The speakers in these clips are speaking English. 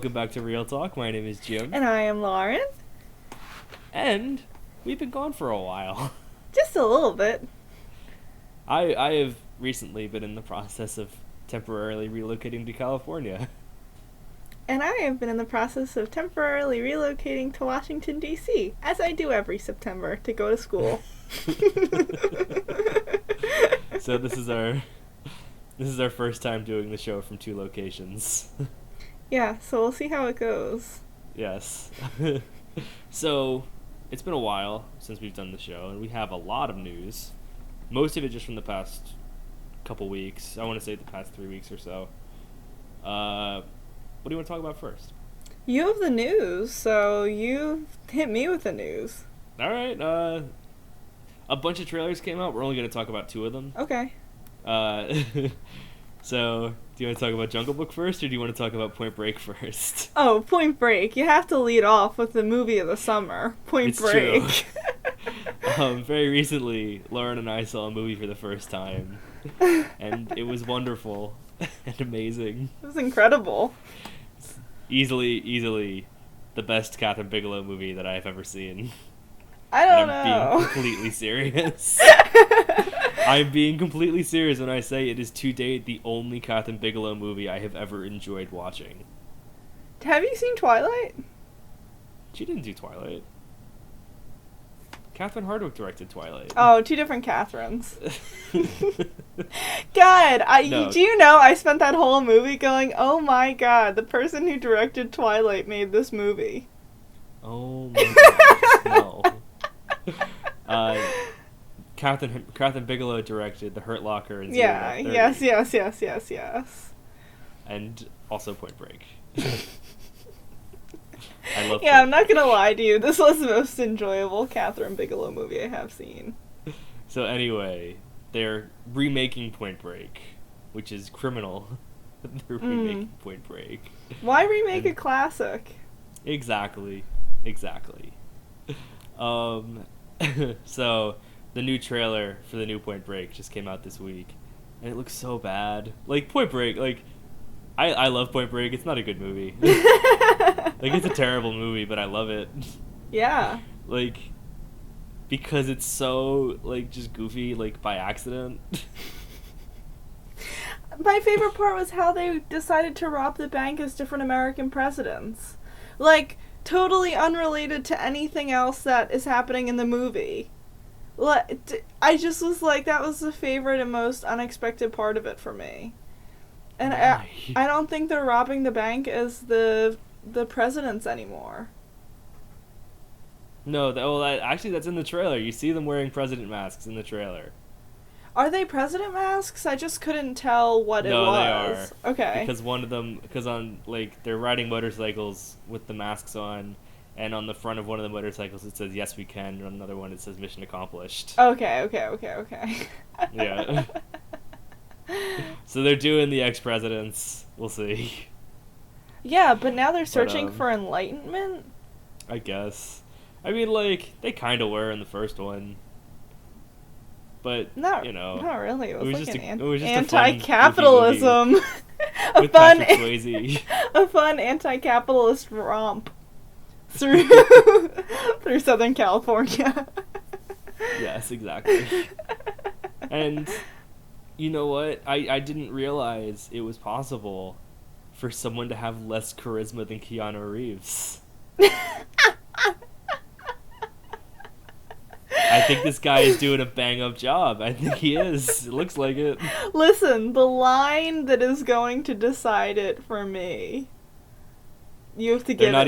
welcome back to Real Talk. My name is Jim. And I am Lauren. And we've been gone for a while. Just a little bit. I have recently been in the process of temporarily relocating to California. And I have been in the process of temporarily relocating to Washington, D.C., as I do every September to go to school. So this is our first time doing the show from two locations. Yeah, so we'll see how it goes. Yes. So, it's been a while since we've done the show, and we have a lot of news. Most of it just from the past couple weeks. I want to say the past 3 weeks or so. What do you want to talk about first? You have the news, so you hit me with the news. Alright, a bunch of trailers came out. We're only going to talk about 2 of them. Okay. So, do you want to talk about Jungle Book first, or do you want to talk about Point Break first? Oh, Point Break. You have to lead off with the movie of the summer, Point Break. True. Very recently, Lauren and I saw a movie for the first time, and it was wonderful and amazing. It was incredible. It's easily the best Catherine Bigelow movie that I've ever seen. I don't I'm know. being completely serious. I'm being completely serious when I say it is to date the only Catherine Bigelow movie I have ever enjoyed watching. Have you seen Twilight? She didn't do Twilight. Catherine Hardwicke directed Twilight. Oh, 2 different Catherines. God, No. do you know I spent that whole movie going, oh my god, the person who directed Twilight made this movie. Oh my gosh, no. Catherine Bigelow directed The Hurt Locker and Zero Dark Thirty. Yes. And also Point Break. I love Yeah, Point I'm not gonna lie to you, this was the most enjoyable Catherine Bigelow movie I have seen. So anyway, they're remaking Point Break, which is criminal. They're remaking Point Break. Why remake a classic? Exactly. So, the new trailer for the new Point Break just came out this week, and it looks so bad. Like, Point Break, I love Point Break, it's not a good movie. It's a terrible movie, but I love it. Yeah. Because it's so, just goofy, by accident. My favorite part was how they decided to rob the bank as different American presidents. Totally unrelated to anything else that is happening in the movie. I just was like, that was the favorite and most unexpected part of it for me. And I don't think they're robbing the bank as the presidents anymore. No, actually that's in the trailer. You see them wearing president masks in the trailer. Are they president masks? I just couldn't tell what it was. No, they are. Okay. Because they're riding motorcycles with the masks on, and on the front of one of the motorcycles it says "Yes, we can," and on another one it says "Mission accomplished." Okay. Yeah. So they're doing the ex-presidents. We'll see. Yeah, but now they're searching for enlightenment? I guess. I mean, they kind of were in the first one. But, not really. It was just an anti-capitalism. a fun Patrick Swayze. A fun anti-capitalist romp through Southern California. Yes, exactly. And you know what? I didn't realize it was possible for someone to have less charisma than Keanu Reeves. I think this guy is doing a bang-up job. I think he is. It looks like it. Listen, the line that is going to decide it for me. You have to give it. I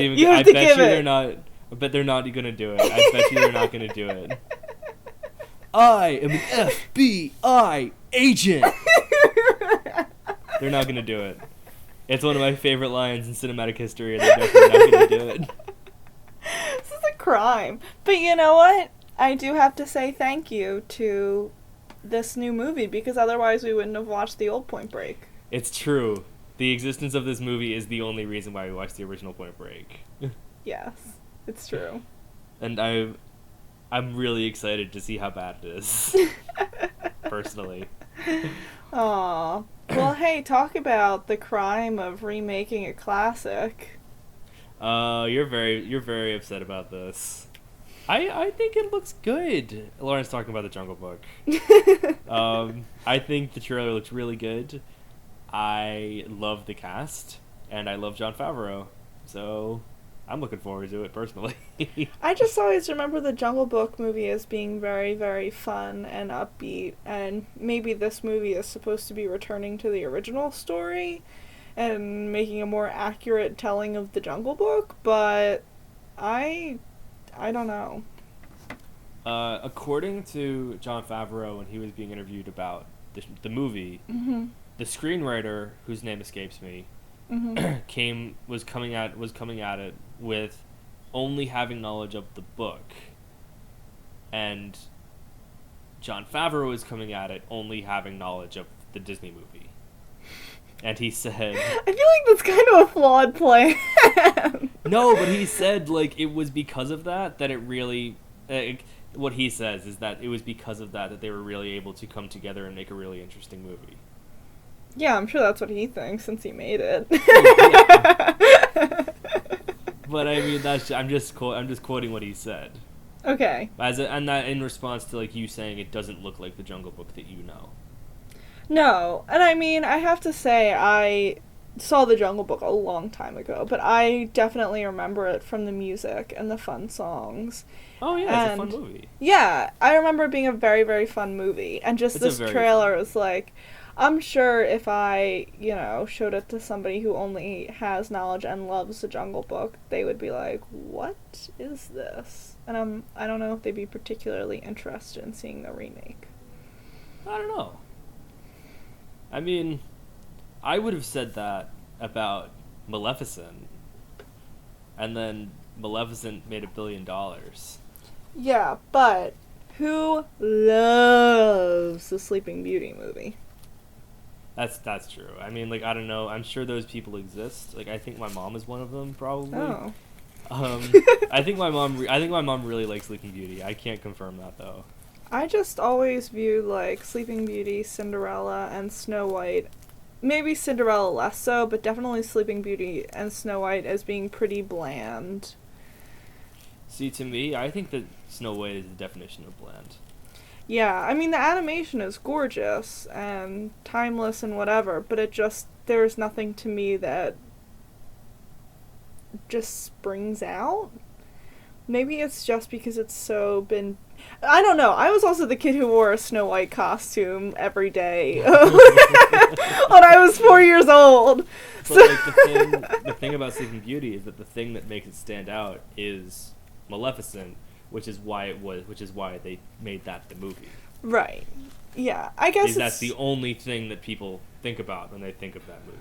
bet they're not going to do it. I bet you they're not going to do it. I am an FBI agent. They're not going to do it. It's one of my favorite lines in cinematic history, and they're definitely not going to do it. This is a crime. But you know what? I do have to say thank you to this new movie, because otherwise we wouldn't have watched the old Point Break. It's true. The existence of this movie is the only reason why we watched the original Point Break. Yes, it's true. And I'm really excited to see how bad it is. Personally. Aw. Well, hey, talk about the crime of remaking a classic. You're very upset about this. I think it looks good. Lauren's talking about the Jungle Book. I think the trailer looks really good. I love the cast, and I love Jon Favreau, so I'm looking forward to it personally. I just always remember the Jungle Book movie as being very, very fun and upbeat, and maybe this movie is supposed to be returning to the original story and making a more accurate telling of the Jungle Book, but I don't know. According to Jon Favreau, when he was being interviewed about the movie, Mm-hmm. the screenwriter, whose name escapes me, Mm-hmm. was coming at it with only having knowledge of the book, and Jon Favreau was coming at it only having knowledge of the Disney movie. And he said, I feel like that's kind of a flawed plan. no, but he said, like, it was because of that it really... what he says is that it was because of that they were really able to come together and make a really interesting movie. Yeah, I'm sure that's what he thinks since he made it. Yeah. But I mean, I'm just quoting what he said. Okay. And that in response to, like, you saying it doesn't look like the Jungle Book that you know. No, and I mean, I have to say, I saw the Jungle Book a long time ago, but I definitely remember it from the music and the fun songs. Oh yeah, it's a fun movie. Yeah, I remember it being a very, very fun movie, and just this trailer was like, I'm sure if I, showed it to somebody who only has knowledge and loves the Jungle Book, they would be like, what is this? And I don't know if they'd be particularly interested in seeing the remake. I don't know. I mean, I would have said that about Maleficent, and then Maleficent made $1 billion. Yeah, but who loves the Sleeping Beauty movie? That's true. I mean, like, I don't know. I'm sure those people exist. Like, I think my mom is one of them, probably. Oh. I think my mom really likes Sleeping Beauty. I can't confirm that though. I just always view, like, Sleeping Beauty, Cinderella, and Snow White, maybe Cinderella less so, but definitely Sleeping Beauty and Snow White as being pretty bland. See, to me, I think that Snow White is the definition of bland. Yeah, I mean, the animation is gorgeous and timeless and whatever, but there's nothing to me that just springs out. Maybe it's just because it's I don't know. I was also the kid who wore a Snow White costume every day when I was 4 years old. But like the thing about Sleeping Beauty is that the thing that makes it stand out is Maleficent, which is why they made that the movie. Right. Yeah. I guess that's the only thing that people think about when they think of that movie.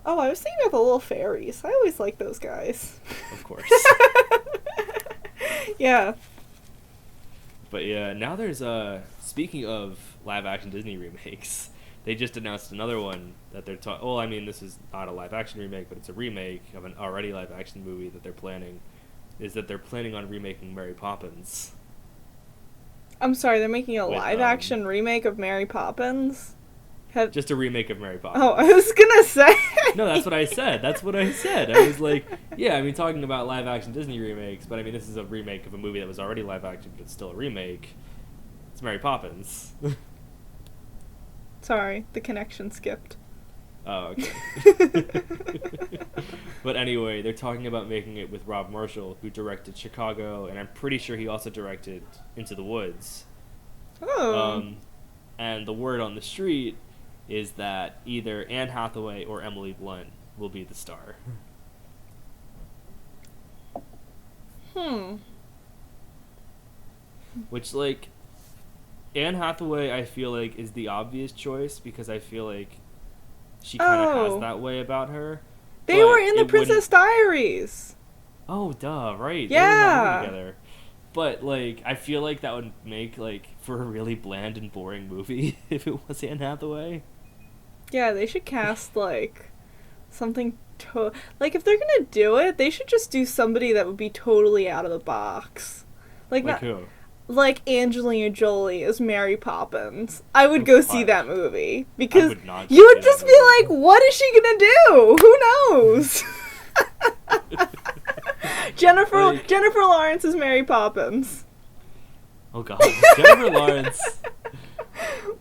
Oh, I was thinking about the little fairies. I always like those guys. Of course. Yeah. But yeah, now there's speaking of live action Disney remakes, they just announced another one that they're well, I mean, this is not a live action remake, but it's a remake of an already live action movie that they're planning on remaking Mary Poppins. I'm sorry, they're making a live action remake of Mary Poppins? Just a remake of Mary Poppins. Oh, I was gonna say. No, that's what I said. I was like, yeah, I mean, talking about live action Disney remakes, but I mean, this is a remake of a movie that was already live action, but it's still a remake. It's Mary Poppins. Sorry, the connection skipped. Oh, okay. But anyway, they're talking about making it with Rob Marshall, who directed Chicago, and I'm pretty sure he also directed Into the Woods. Oh. And the word on the street is that either Anne Hathaway or Emily Blunt will be the star. Which, like, Anne Hathaway, I feel like, is the obvious choice because I feel like she kind of has that way about her. They were in the Princess Diaries. Oh, duh, right. Yeah. They were in that movie together. But, like, I feel like that would make, like, for a really bland and boring movie if it was Anne Hathaway. Yeah, they should cast, like, something like, if they're gonna do it, they should just do somebody that would be totally out of the box. Like who? Like Angelina Jolie as Mary Poppins. I would go see that movie. Because you would just be like, what is she gonna do? Who knows? Jennifer Lawrence is Mary Poppins. Oh god, Jennifer Lawrence.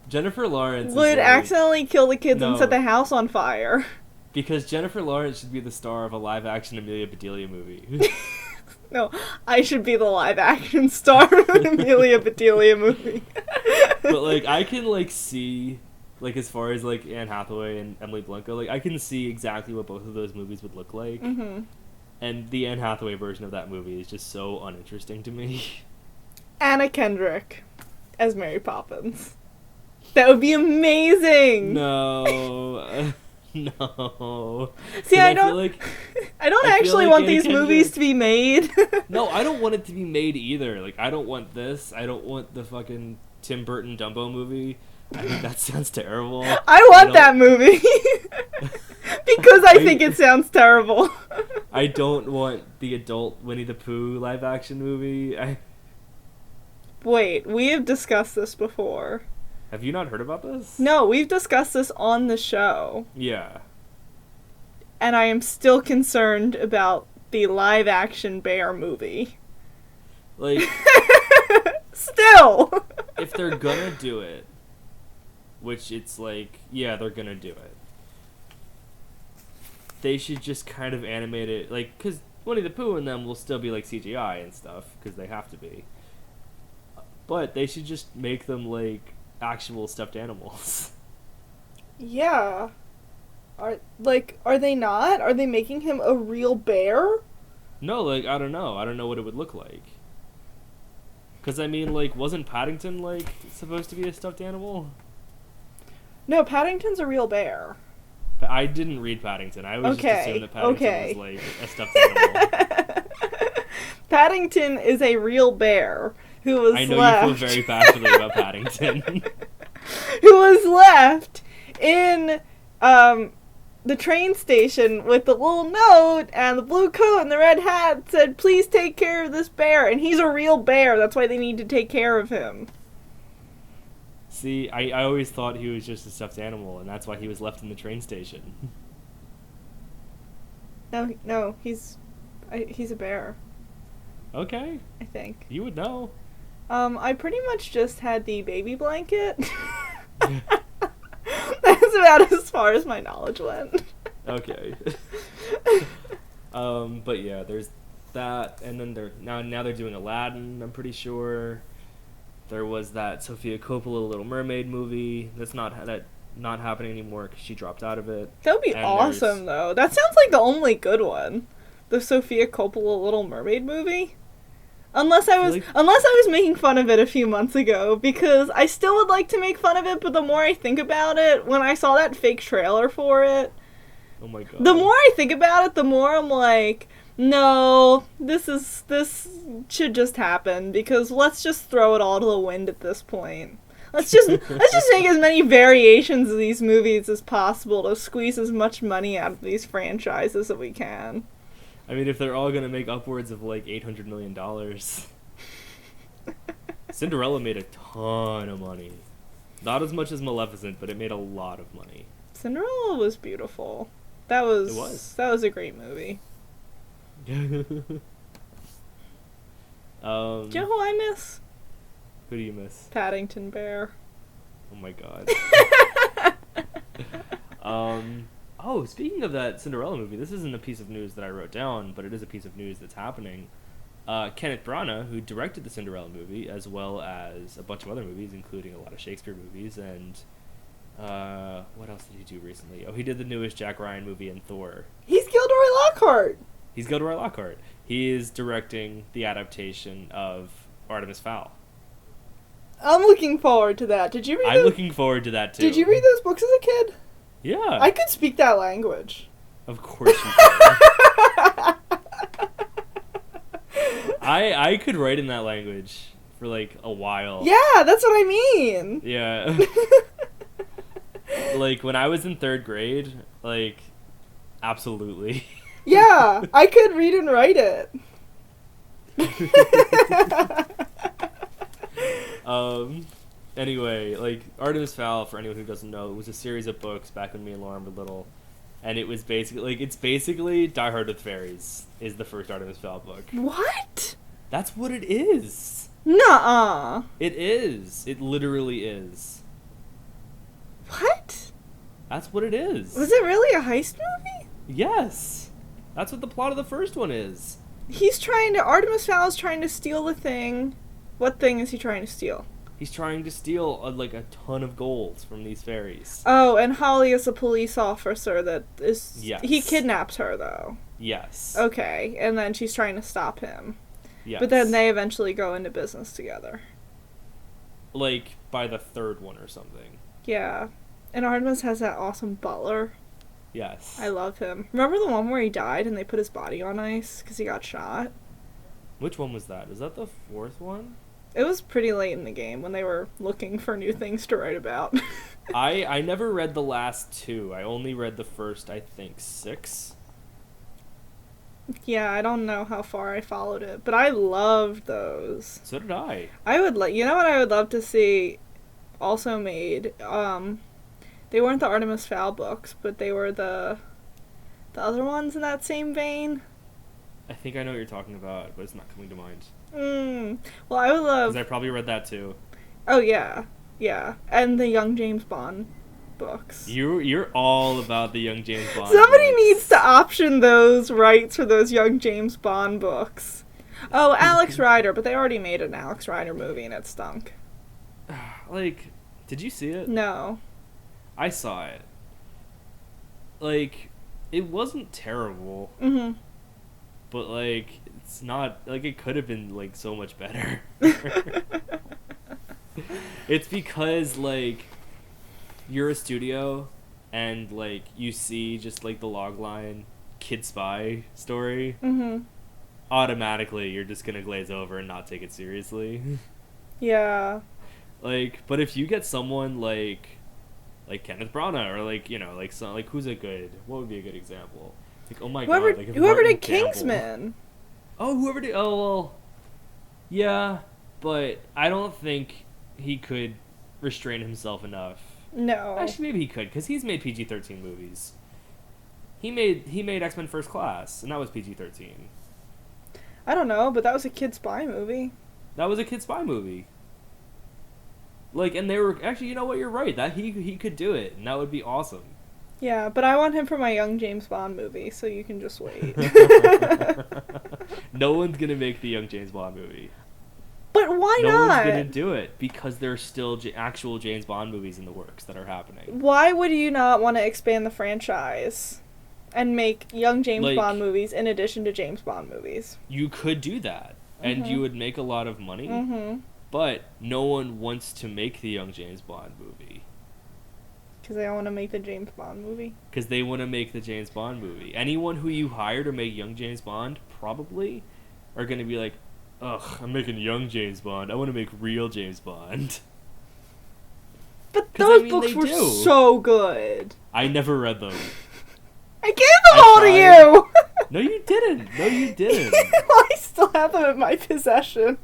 Jennifer Lawrence Would is accidentally kill the kids and No. set the house on fire. because Jennifer Lawrence should be the star of a live-action Amelia Bedelia movie. No, I should be the live-action star of an Amelia Bedelia movie. But like, I can like see, like as far as like Anne Hathaway and Emily Blunt go, like I can see exactly what both of those movies would look like. Mm-hmm. And the Anne Hathaway version of that movie is just so uninteresting to me. Anna Kendrick as Mary Poppins. That would be amazing. No. No. See, 'Cause I don't. feel like, I don't I feel actually like want Anna these movies Kendrick- to be made. No, I don't want it to be made either. Like, I don't want this. I don't want the fucking Tim Burton Dumbo movie. I think that sounds terrible. I want that movie because I I- think it sounds terrible. I don't want the adult Winnie the Pooh live action movie. Wait, we have discussed this before. Have you not heard about this? No, we've discussed this on the show, Yeah. and I am still concerned about the live-action bear movie. Like, Still! if they're gonna do it, which it's like, yeah, they're gonna do it, they should just kind of animate it, like, because Winnie the Pooh and them will still be like CGI and stuff, because they have to be. But they should just make them like actual stuffed animals. Yeah. Are they not? Are they making him a real bear? No, like, I don't know. I don't know what it would look like. Because, I mean, like, wasn't Paddington, like, supposed to be a stuffed animal? No, Paddington's a real bear. I didn't read Paddington. I always just assumed that Paddington was, like, a stuffed animal. Paddington is a real bear who was I know left. you feel very passionately about Paddington. Who was left in the train station with the little note and the blue coat and the red hat said, "Please take care of this bear." And he's a real bear. That's why they need to take care of him. See, I always thought he was just a stuffed animal, and that's why he was left in the train station. No, he's a bear, Okay, I think. you would know. I pretty much just had the baby blanket. That's about as far as my knowledge went. Okay. But yeah, there's that, and then now they're doing Aladdin, I'm pretty sure. There was that Sofia Coppola Little Mermaid movie that's not happening anymore because she dropped out of it. That would be And awesome, though. That sounds like the only good one. The Sofia Coppola Little Mermaid movie. Unless I was making fun of it a few months ago, because I still would like to make fun of it, but the more I think about it, when I saw that fake trailer for it, Oh my god. the more I think about it, the more I'm like, no, this should just happen, because let's just throw it all to the wind at this point. Let's just make as many variations of these movies as possible to squeeze as much money out of these franchises that we can. I mean, if they're all gonna make upwards of like $800 million, Cinderella made a ton of money. Not as much as Maleficent, but it made a lot of money. Cinderella was beautiful. That was, It was. That was a great movie. Do you know who I miss? Who do you miss? Paddington Bear. Oh my god. Oh, speaking of that Cinderella movie, this isn't a piece of news that I wrote down, but it is a piece of news that's happening. Kenneth Branagh, who directed the Cinderella movie, as well as a bunch of other movies, including a lot of Shakespeare movies, and what else did he do recently? Oh, he did the newest Jack Ryan movie and Thor. He's Gilderoy Lockhart. He's Gilderoy Lockhart. He is directing the adaptation of Artemis Fowl. I'm looking forward to that. Did you read I'm those? looking forward to that too. Did you read those books as a kid? Yeah. I could speak that language. Of course you can. I could write in that language for like a while. Yeah, that's what I mean. Yeah. Like when I was in 3rd grade, like absolutely. Yeah, I could read and write it. Anyway, like Artemis Fowl, for anyone who doesn't know, it was a series of books back when me and Lauren were little, and it was basically like it's basically Die Hard with Fairies is the first Artemis Fowl book. What? That's what it is. Nuh-uh. It is. It literally is. What? That's what it is. Was it really a heist movie? Yes. That's what the plot of the first one is. Artemis Fowl is trying to steal the thing. What thing is he trying to steal? He's trying to steal a ton of gold from these fairies. Oh, and Holly is a police officer that is... Yes. He kidnaps her, though. Yes. Okay, and then she's trying to stop him. Yes. But then they eventually go into business together. Like, by the third one or something. Yeah. And Artemis has that awesome butler. Yes. I love him. Remember the one where he died and they put his body on ice because he got shot? Which one was that? Was that the fourth one? It was pretty late in the game when they were looking for new things to write about. I never read the last two. I only read the first, I think, 6. Yeah, I don't know how far I followed it, but I loved those. So did I. You know what I would love to see also made? They weren't the Artemis Fowl books, but they were the other ones in that same vein. I think I know what you're talking about, but it's not coming to mind. Well, I would love... Because I probably read that too. Oh, yeah. Yeah. And the Young James Bond books. You're all about the Young James Bond Somebody books. needs to option those rights for those Young James Bond books. Oh, Alex Rider, but they already made an Alex Rider movie and it stunk. Like, did you see it? No. I saw it. Like, it wasn't terrible. Mm-hmm. But, like, it's not... Like, it could have been, like, so much better. It's because, like, you're a studio and, like, you see just, like, the logline Kid Spy story. Mm-hmm. Automatically, you're just gonna glaze over and not take it seriously. Yeah. Like, but if you get someone like Kenneth Branagh or like, you know, like some, like who's a good, what would be a good example? Like, oh my god, like if whoever Martin did Campbell- Kingsman. whoever did, well, yeah, but I don't think he could restrain himself enough. No. Actually, maybe he could, because he's made PG-13 movies. He made X-Men First Class, and that was PG-13. I don't know, but that was a Kid Spy movie. That was a Kid Spy movie. Like, and they were actually, you know what? You're right. That he could do it, and that would be awesome. Yeah, but I want him for my Young James Bond movie, so you can just wait. No one's gonna make the Young James Bond movie. But why No not? one's gonna do it because there's still actual James Bond movies in the works that are happening. Why would you not want to expand the franchise and make Young James Like- Bond movies in addition to James Bond movies? You could do that, and you would make a lot of money. Mm-hmm. But no one wants to make the Young James Bond movie. Because they all want to make the James Bond movie. Because they want to make the James Bond movie. Anyone who you hire to make Young James Bond probably are going to be like, ugh, I'm making Young James Bond. I want to make real James Bond. But 'Cause, those I mean, books they were do. so good. I never read them. I gave them I all tried. to you! No, you didn't. No, you didn't. I still have them in my possession.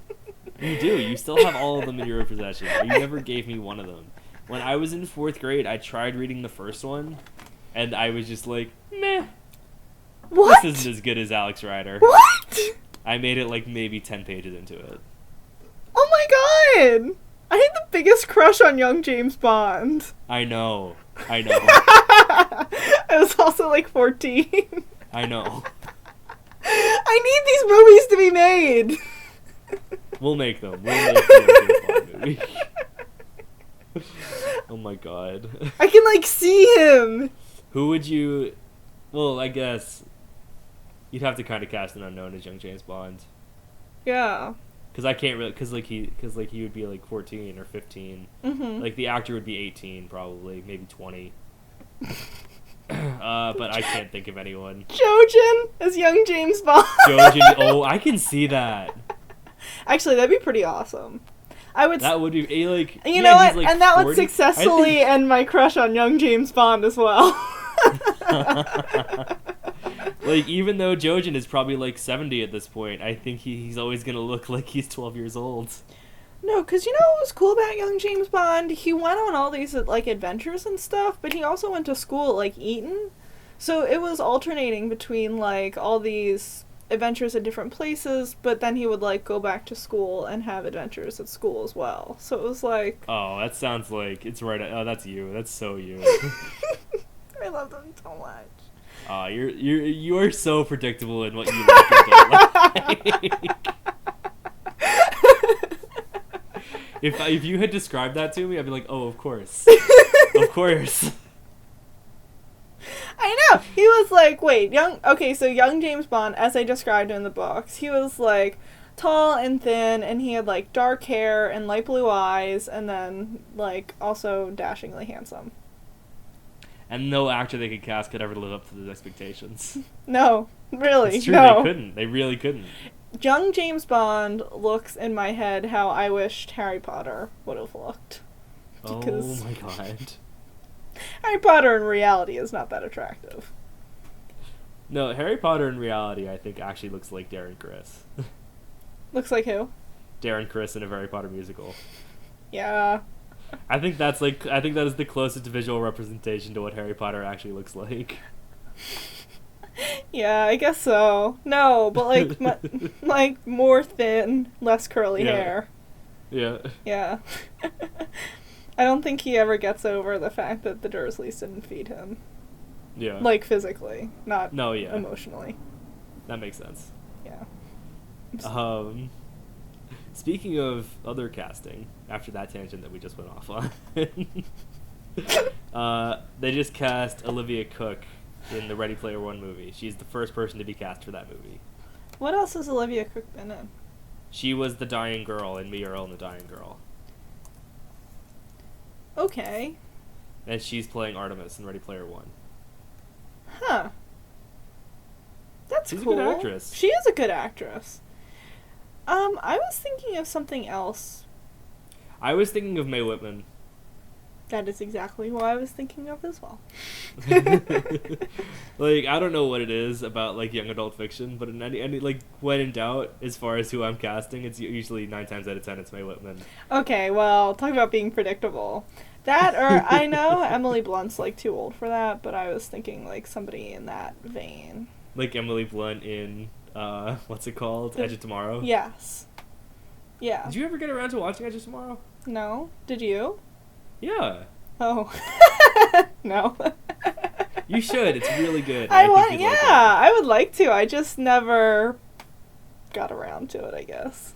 You do. You still have all of them in your possession. You never gave me one of them. When I was in 4th grade, I tried reading the first one, and I was just like, meh. What? This isn't as good as Alex Rider. What? I made it like maybe 10 pages into it. Oh my god! I had the biggest crush on Young James Bond. I know. I was also like 14. I know. I need these movies to be made. We'll make them. We'll make the James Bond movie. Oh my god. I can like see him. Who would you... Well, I guess you'd have to kind of cast an unknown as Young James Bond. Yeah. Because I can't really... Because he would be like 14 or 15. Mm-hmm. Like the actor would be 18 probably, maybe 20. But I can't think of anyone. Jojen as Young James Bond. Jojen, oh, I can see that. Actually, that'd be pretty awesome. I would. That would be like. You yeah, know what? he's, like, and that 40. would successfully end my crush on Young James Bond as well. Like, even though Jojen is probably like 70 at this point, I think he's always gonna look like he's 12 years old. No, because you know what was cool about Young James Bond? He went on all these like adventures and stuff, but he also went to school at like Eton. So it was alternating between, like, all these adventures at different places, but then he would, like, go back to school and have adventures at school as well. So it was like... Oh, that sounds like it's right. Oh, that's you. That's so you. I love them so much. You're so predictable in what you like and don't like. If you had described that to me, I'd be like, oh, of course, of course. I know. He was like, wait, so young James Bond, as I described in the books, he was like tall and thin, and he had like dark hair and light blue eyes, and then like also dashingly handsome. And no actor they could cast could ever live up to those expectations. No, really, it's true, no. They couldn't. They really couldn't. Young James Bond looks in my head how I wished Harry Potter would have looked. Because oh my god. Harry Potter in reality is not that attractive. No, Harry Potter in reality I think actually looks like Darren Criss. Looks like who? Darren Criss in a Harry Potter musical. Yeah. I think that is the closest visual representation to what Harry Potter actually looks like. Yeah, I guess so. No, but like like more thin, less curly hair. Yeah. Yeah. I don't think he ever gets over the fact that the Dursleys didn't feed him. Yeah. Like physically, not emotionally. That makes sense. Yeah. Speaking of other casting, after that tangent that we just went off on, they just cast Olivia Cooke in the Ready Player One movie. She's the first person to be cast for that movie. What else has Olivia Cooke been in? She was the dying girl in Me, Earl and the Dying Girl. Okay. And she's playing Artemis in Ready Player One. Huh. That's She's cool. a good actress. She is a good actress. I was thinking of something else. I was thinking of Mae Whitman. That is exactly who I was thinking of as well. Like, I don't know what it is about, like, young adult fiction, but in any like, when in doubt, as far as who I'm casting, it's usually 9 times out of 10 it's Mae Whitman. Okay, well, talk about being predictable. That, or, I know Emily Blunt's, like, too old for that, but I was thinking, like, somebody in that vein. Like Emily Blunt in, what's it called? Edge of Tomorrow? Yes. Yeah. Did you ever get around to watching Edge of Tomorrow? No. Did you? Yeah. Oh. No. You should. It's really good. I would like to. I just never got around to it, I guess.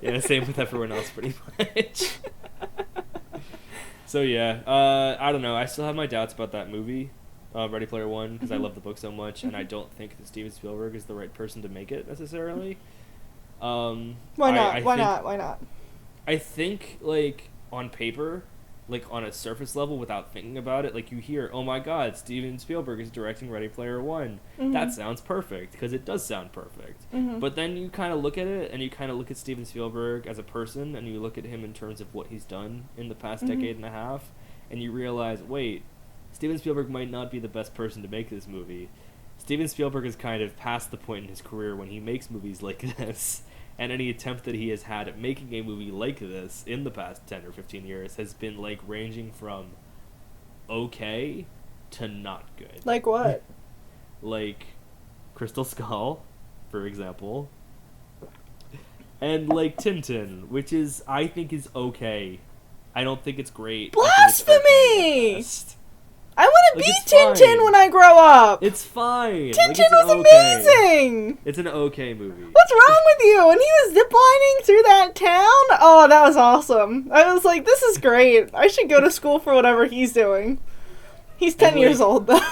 Yeah, same with everyone else pretty much. So yeah, I don't know. I still have my doubts about that movie, Ready Player One, because I love the book so much, and I don't think that Steven Spielberg is the right person to make it necessarily. Why not? Why not? I think, like, on paper, like, on a surface level, without thinking about it, like, you hear, oh my god, Steven Spielberg is directing Ready Player One. Mm-hmm. That sounds perfect, because it does sound perfect. Mm-hmm. But then you kind of look at it, and you kind of look at Steven Spielberg as a person, and you look at him in terms of what he's done in the past decade and a half, and you realize, wait, Steven Spielberg might not be the best person to make this movie. Steven Spielberg is kind of past the point in his career when he makes movies like this. And any attempt that he has had at making a movie like this in the past 10 or 15 years has been, like, ranging from okay to not good. Like what? Like Crystal Skull, for example. And, like, Tintin, which is, I think, is okay. I don't think it's great. Blasphemy! I want to be Tintin when I grow up. It's fine. Tintin was amazing. It's an okay movie. What's wrong with you? When he was ziplining through that town, oh, that was awesome. I was like, this is great. I should go to school for whatever he's doing. He's 10 years old, though.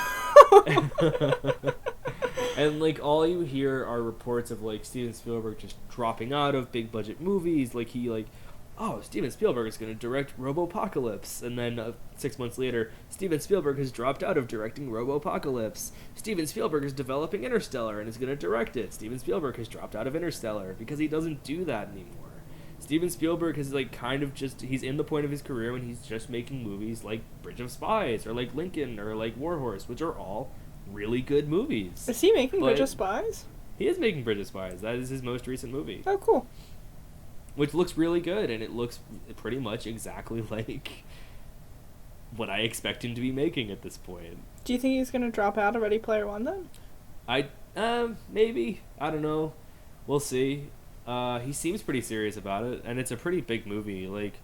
And, like, all you hear are reports of, like, Steven Spielberg just dropping out of big budget movies. Like, he, like, oh, Steven Spielberg is going to direct Robopocalypse. And then 6 months later, Steven Spielberg has dropped out of directing Robopocalypse. Steven Spielberg is developing Interstellar and is going to direct it. Steven Spielberg has dropped out of Interstellar because he doesn't do that anymore. Steven Spielberg has, like, kind of just, he's in the point of his career when he's just making movies like Bridge of Spies or like Lincoln or like Warhorse, which are all really good movies. Is he making Bridge of Spies? He is making Bridge of Spies. That is his most recent movie. Oh, cool. Which looks really good, and it looks pretty much exactly like what I expect him to be making at this point. Do you think he's gonna drop out of Ready Player One then? Maybe. I don't know. We'll see. He seems pretty serious about it, and it's a pretty big movie. Like,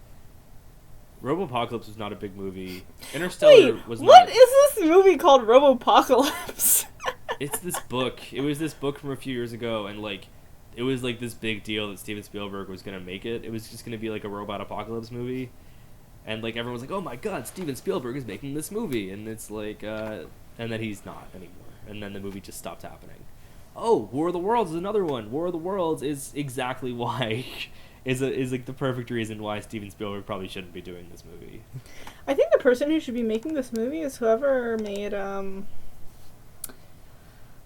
Robopocalypse was not a big movie. Interstellar was not. What is this movie called Robopocalypse? It's this book. It was this book from a few years ago, and like, it was like this big deal that Steven Spielberg was gonna make it. It was just gonna be like a robot apocalypse movie, and like everyone was like, "Oh my God, Steven Spielberg is making this movie," and it's like, and then he's not anymore, and then the movie just stopped happening. Oh, War of the Worlds is another one. War of the Worlds is exactly why is like the perfect reason why Steven Spielberg probably shouldn't be doing this movie. I think the person who should be making this movie is whoever made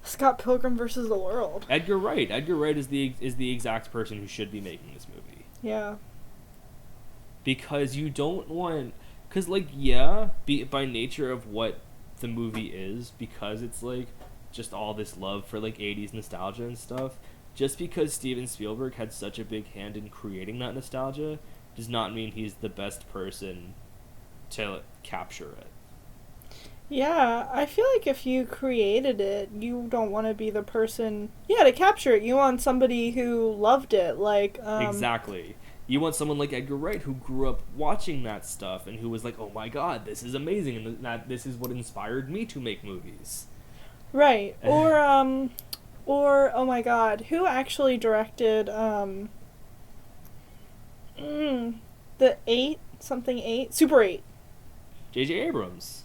Scott Pilgrim versus the World. Edgar Wright. Edgar Wright is the exact person who should be making this movie. Yeah. Because you don't want, because like yeah, by nature of what the movie is, because it's like just all this love for like 80s nostalgia and stuff, just because Steven Spielberg had such a big hand in creating that nostalgia does not mean he's the best person to capture it. Yeah, I feel like if you created it, you don't want to be the person, to capture it. You want somebody who loved it, like, Exactly. You want someone like Edgar Wright who grew up watching that stuff and who was like, oh my God, this is amazing, and that this is what inspired me to make movies. Right. Or, oh my God, who actually directed, the 8, Super 8. J.J. Abrams.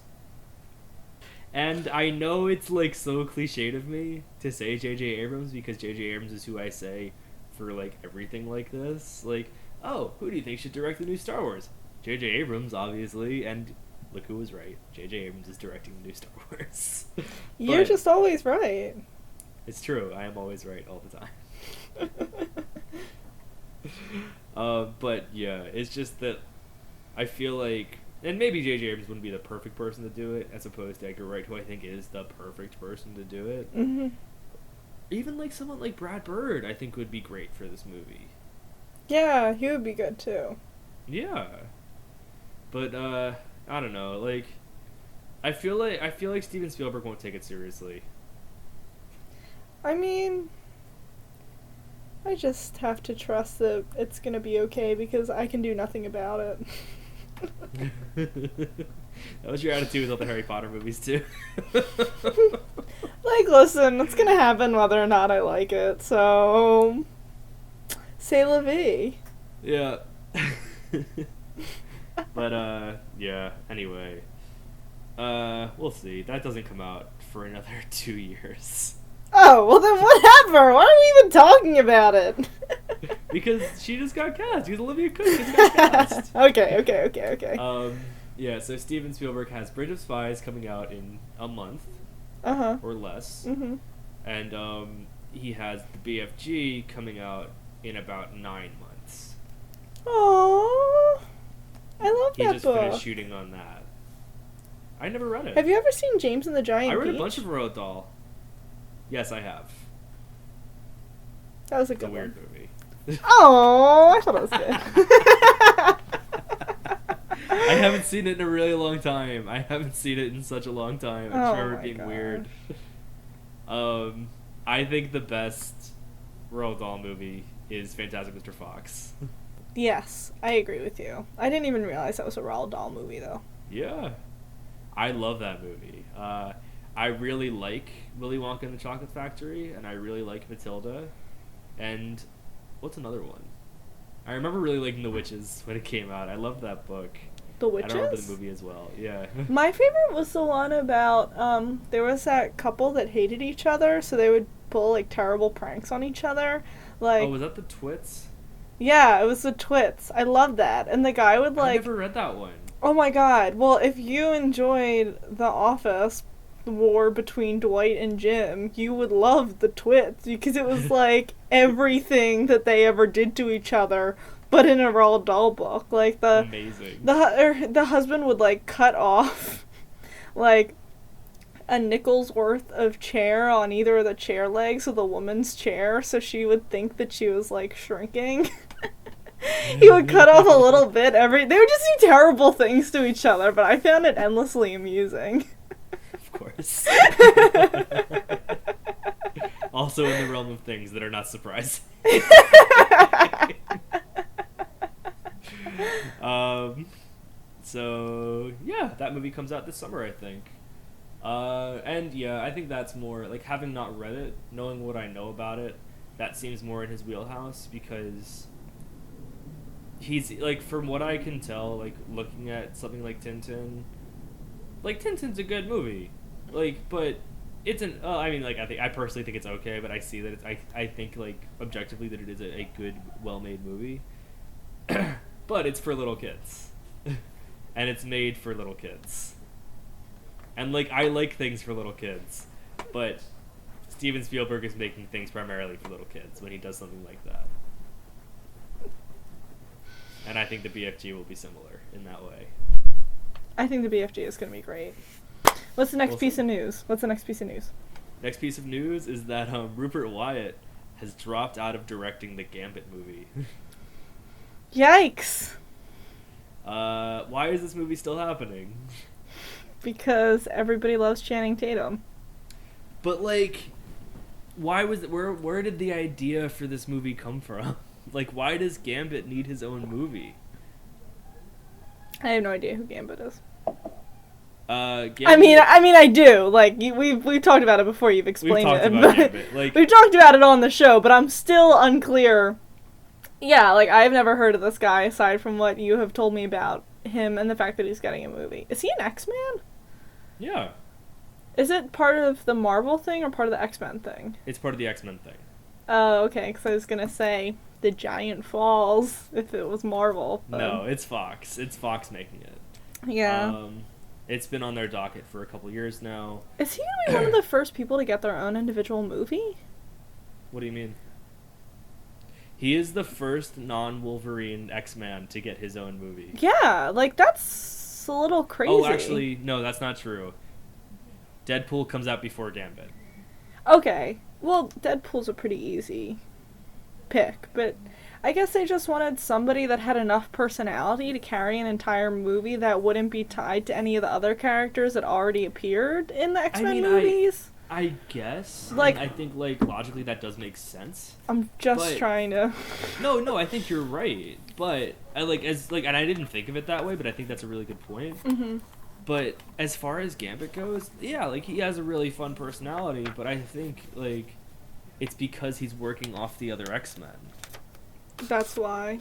And I know it's like so cliched of me to say J.J. Abrams, because J.J. Abrams is who I say for like everything like this. Like, oh, who do you think should direct the new Star Wars? J.J. Abrams, obviously, and look who was right. J.J. Abrams is directing the new Star Wars. You're just always right. It's true. I am always right all the time. But yeah, it's just that I feel like, and maybe J.J. Abrams wouldn't be the perfect person to do it, as opposed to Edgar Wright, who I think is the perfect person to do it. Mm-hmm. Even like someone like Brad Bird, I think would be great for this movie. Yeah, he would be good too. Yeah. But I don't know, like I feel like Steven Spielberg won't take it seriously. I mean, I just have to trust that it's gonna be okay because I can do nothing about it. That was your attitude with all the Harry Potter movies too. Like, listen, it's gonna happen whether or not I like it, so c'est la vie. Yeah. But yeah, anyway. We'll see. That doesn't come out for another 2 years. Oh, well then whatever. Why are we even talking about it? Because she just got cast. Because Olivia Cook just got cast. Okay. Yeah, so Steven Spielberg has Bridge of Spies coming out in a month. Or less. Mm-hmm. And he has the BFG coming out in about 9 months. Aww. I love that book. He just finished shooting on that. I never read it. Have you ever seen James and the Giant Peach? I read a bunch of Roald Dahl. Yes, I have. That was a good one. Weird movie. Oh, I thought it was good. I haven't seen it in a really long time. I haven't seen it in such a long time. I just remember it being weird. I think the best Roald Dahl movie is Fantastic Mr. Fox. Yes, I agree with you. I didn't even realize that was a Roald Dahl movie, though. Yeah. I love that movie. I really like Willy Wonka and the Chocolate Factory, and I really like Matilda. And what's another one? I remember really liking The Witches when it came out. I loved that book. The Witches? I don't remember the movie as well. Yeah. My favorite was the one about, there was that couple that hated each other, so they would pull, like, terrible pranks on each other. Like, oh, was that the Twits? Yeah, it was the Twits. I love that. And the guy would, like... I never read that one. Oh my god. Well, if you enjoyed The Office, the war between Dwight and Jim, you would love the Twits, because it was, like, everything that they ever did to each other, but in a Roald Dahl book. Like, Amazing. The husband would, like, cut off, like, a nickel's worth of chair on either of the chair legs of the woman's chair, so she would think that she was, like, shrinking. He would cut off a little bit every. They would just do terrible things to each other, but I found it endlessly amusing. Of course. Also in the realm of things that are not surprising. So yeah, that movie comes out this summer, I think. And yeah, I think that's more like, having not read it, knowing what I know about it, that seems more in his wheelhouse, because he's like, from what I can tell, like looking at something like Tintin, like Tintin's a good movie, like, but it's an I mean, like, I personally think it's okay, but I see that it's I think like objectively that it is a good, well-made movie. But it's for little kids. And it's made for little kids. And like, I like things for little kids, but Steven Spielberg is making things primarily for little kids when he does something like that. And I think the BFG will be similar in that way. I think the BFG is going to be great. What's the next piece of news? Next piece of news is that Rupert Wyatt has dropped out of directing the Gambit movie. Yikes! Why is this movie still happening? Because everybody loves Channing Tatum. But like, why was it, where did the idea for this movie come from? Like, why does Gambit need his own movie? I have no idea who Gambit is. Gambit, I mean, I do. Like, we've talked about it before. You've explained we've talked it. about Gambit. Like, we've talked about it on the show, but I'm still unclear. Yeah, like, I've never heard of this guy aside from what you have told me about him and the fact that he's getting a movie. Is he an X-Man? Yeah. Is it part of the Marvel thing or part of the X-Men thing? It's part of the X-Men thing. Oh, okay, because I was going to say the Giant Falls if it was Marvel. But... No, it's Fox. It's Fox making it. Yeah. It's been on their docket for a couple years now. Is he going to be one of the first people to get their own individual movie? What do you mean? He is the first non-Wolverine X-Man to get his own movie. Yeah, like, that's a little crazy. Oh, actually, no, that's not true. Deadpool comes out before Gambit. Okay. Well, Deadpool's a pretty easy pick, but I guess they just wanted somebody that had enough personality to carry an entire movie that wouldn't be tied to any of the other characters that already appeared in the X-Men movies. I guess. Like, I think, like, logically that does make sense. I'm just trying to... No, I think you're right. But, and I didn't think of it that way, but I think that's a really good point. Mm-hmm. But as far as Gambit goes, yeah, like, he has a really fun personality, but I think, like, it's because he's working off the other X-Men. That's why.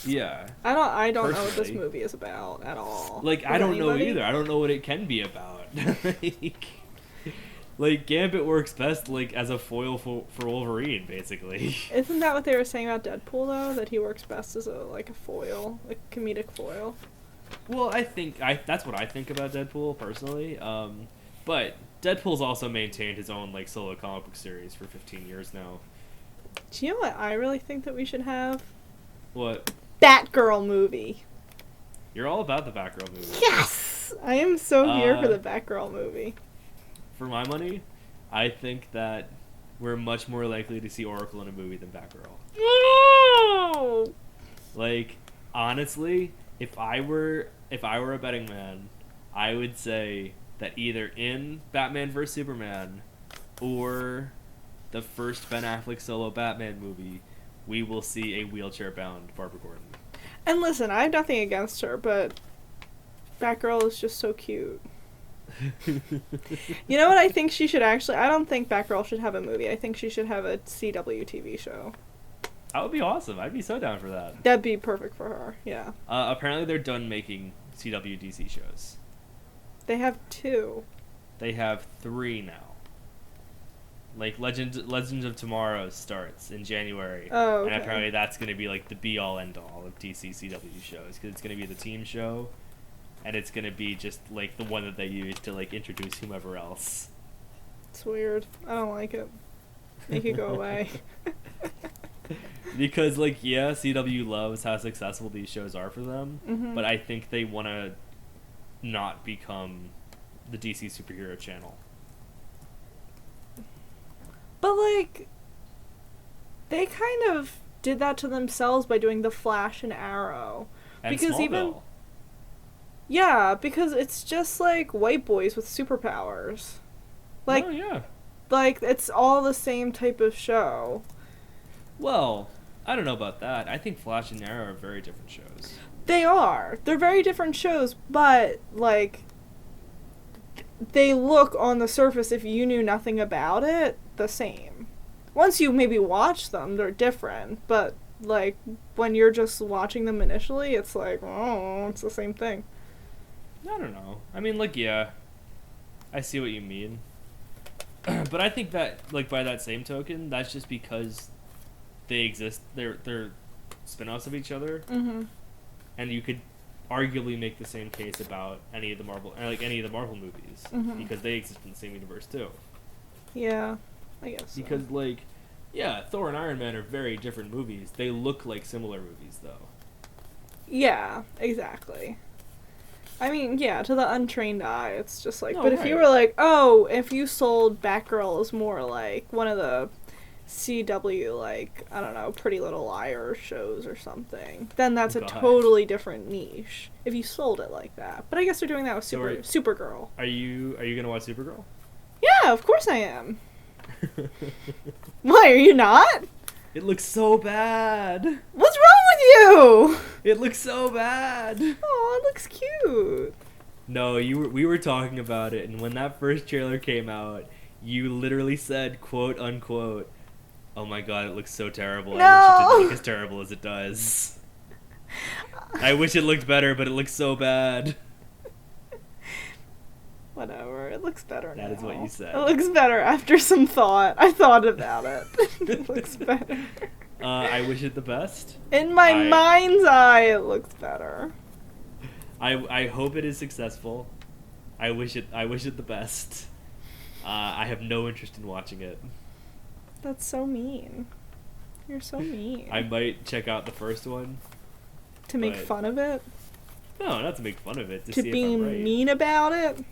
Yeah. I don't know what this movie is about at all. Like, I don't know either. I don't know what it can be about. Like, Gambit works best, like, as a foil for Wolverine, basically. Isn't that what they were saying about Deadpool, though? That he works best as a foil, a comedic foil? Well, I think that's what I think about Deadpool, personally. But Deadpool's also maintained his own, like, solo comic book series for 15 years now. Do you know what I really think that we should have? What? Batgirl movie. You're all about the Batgirl movie. Yes! I am so here for the Batgirl movie. For my money, I think that we're much more likely to see Oracle in a movie than Batgirl. No! Like, honestly, if I were a betting man, I would say that either in Batman vs Superman or the first Ben Affleck solo Batman movie, we will see a wheelchair-bound Barbara Gordon. And listen, I have nothing against her, but Batgirl is just so cute. You know what I think she should actually... I don't think Batgirl should have a movie. I think she should have a CW TV show. That would be awesome. I'd be so down for that. That'd be perfect for her, yeah. Apparently they're done making CW DC shows. They have 2. They have 3 now. Like, Legends of Tomorrow starts in January. Oh, okay. And apparently that's going to be, like, the be-all, end-all of DC CW shows. Because it's going to be the team show. And it's going to be just, like, the one that they use to, like, introduce whomever else. It's weird. I don't like it. Make it go away. Because, like, yeah, CW loves how successful these shows are for them. Mm-hmm. But I think they want to not become the DC superhero channel. But, like, they kind of did that to themselves by doing The Flash and Arrow. And Because Smallville. Yeah, because it's just like white boys with superpowers. Like, oh yeah. like it's all the same type of show. Well, I don't know about that. I think Flash and Arrow are very different shows. They are. They're very different shows, but like they look on the surface, if you knew nothing about it, the same. Once you maybe watch them, they're different, but like when you're just watching them initially, it's like, oh, it's the same thing. I don't know. I mean, like, yeah, I see what you mean. But I think that, like, by that same token, that's just because they exist. They're spin-offs of each other. Mm-hmm. And you could arguably make the same case about any of the Marvel movies. Mhm. Because they exist in the same universe, too. Yeah, I guess so. Because, like, yeah, Thor and Iron Man are very different movies. They look like similar movies, though. Yeah, exactly. I mean, yeah, to the untrained eye, it's just like... No, but if you right. were like, oh, if you sold Batgirl as more like one of the CW, like, I don't know, Pretty Little Liars shows or something, then that's a God. totally different niche. If you sold it like that. But I guess they're doing that with So Supergirl. Are you gonna watch Supergirl? Yeah, of course I am. Why, are you not? It looks so bad. What's wrong with you? It looks so bad. Oh, it looks cute. No, we were talking about it, and when that first trailer came out, you literally said, quote unquote, "Oh my god, it looks so terrible. No. I wish it didn't look as terrible as it does. I wish it looked better, but it looks so bad." Whatever, it looks better now. That is what you said. It looks better after some thought. I thought about it. It looks better. I wish it the best. In my mind's eye, it looks better. I hope it is successful. I wish it the best. I have no interest in watching it. That's so mean. You're so mean. I might check out the first one. To make but- fun of it? No, not to make fun of it. To To see be if I'm right. mean about it?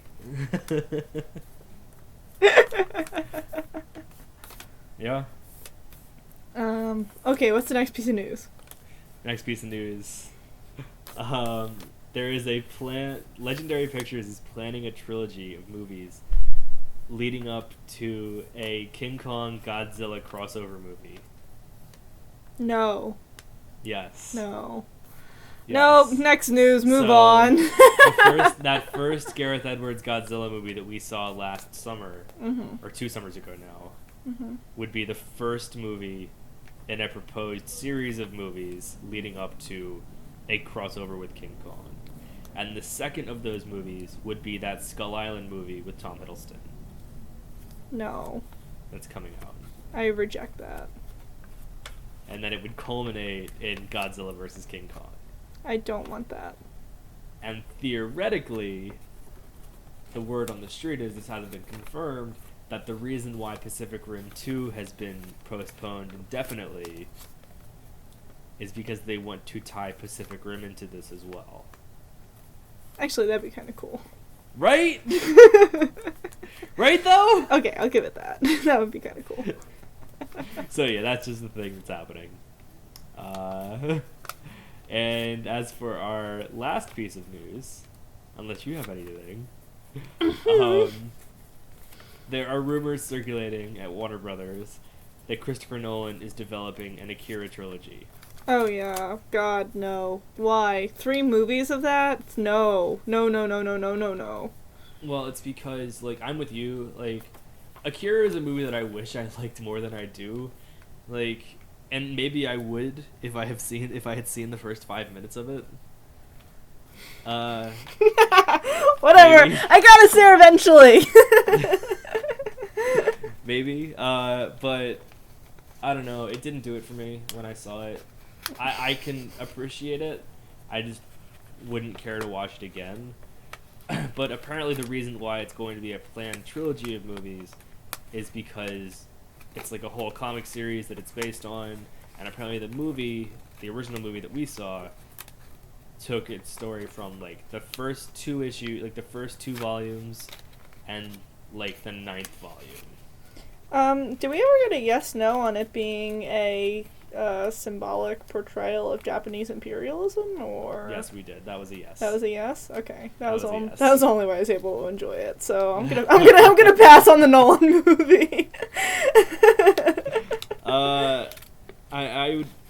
Yeah. Okay, what's the next piece of news? Next piece of news. There is a plan. Legendary Pictures is planning a trilogy of movies leading up to a King Kong Godzilla crossover movie. No. Yes. No. Yes. Nope, next news, move So, on. that first Gareth Edwards Godzilla movie that we saw last summer, Mm-hmm. or 2 summers ago now, Mm-hmm. would be the first movie in a proposed series of movies leading up to a crossover with King Kong. And the second of those movies would be that Skull Island movie with Tom Hiddleston No. that's coming out. I reject that. And then it would culminate in Godzilla vs. King Kong. I don't want that. And theoretically, the word on the street is, this hasn't been confirmed, that the reason why Pacific Rim 2 has been postponed indefinitely is because they want to tie Pacific Rim into this as well. Actually, that'd be kind of cool. Right? Right, though? Okay, I'll give it that. That would be kind of cool. So yeah, that's just the thing that's happening. And as for our last piece of news, unless you have anything, there are rumors circulating at Warner Brothers that Christopher Nolan is developing an Akira trilogy. Oh yeah. God, no. Why? 3 movies of that? No. No, no, no, no, no, no, no. Well, it's because, like, I'm with you. Like, Akira is a movie that I wish I liked more than I do. Like, and maybe I would if I had seen the first 5 minutes of it. Whatever. Maybe. I got us there eventually. Maybe. But I don't know. It didn't do it for me when I saw it. I can appreciate it. I just wouldn't care to watch it again. But apparently the reason why it's going to be a planned trilogy of movies is because it's like a whole comic series that it's based on, and apparently the original movie that we saw, took its story from like the first 2 volumes and like the 9th volume. Did we ever get a yes/no on it being a symbolic portrayal of Japanese imperialism, or Yes, we did. That was a yes. that was a yes. Okay, That was a yes. That was the only way I was able to enjoy it. So I'm gonna pass on the Nolan movie.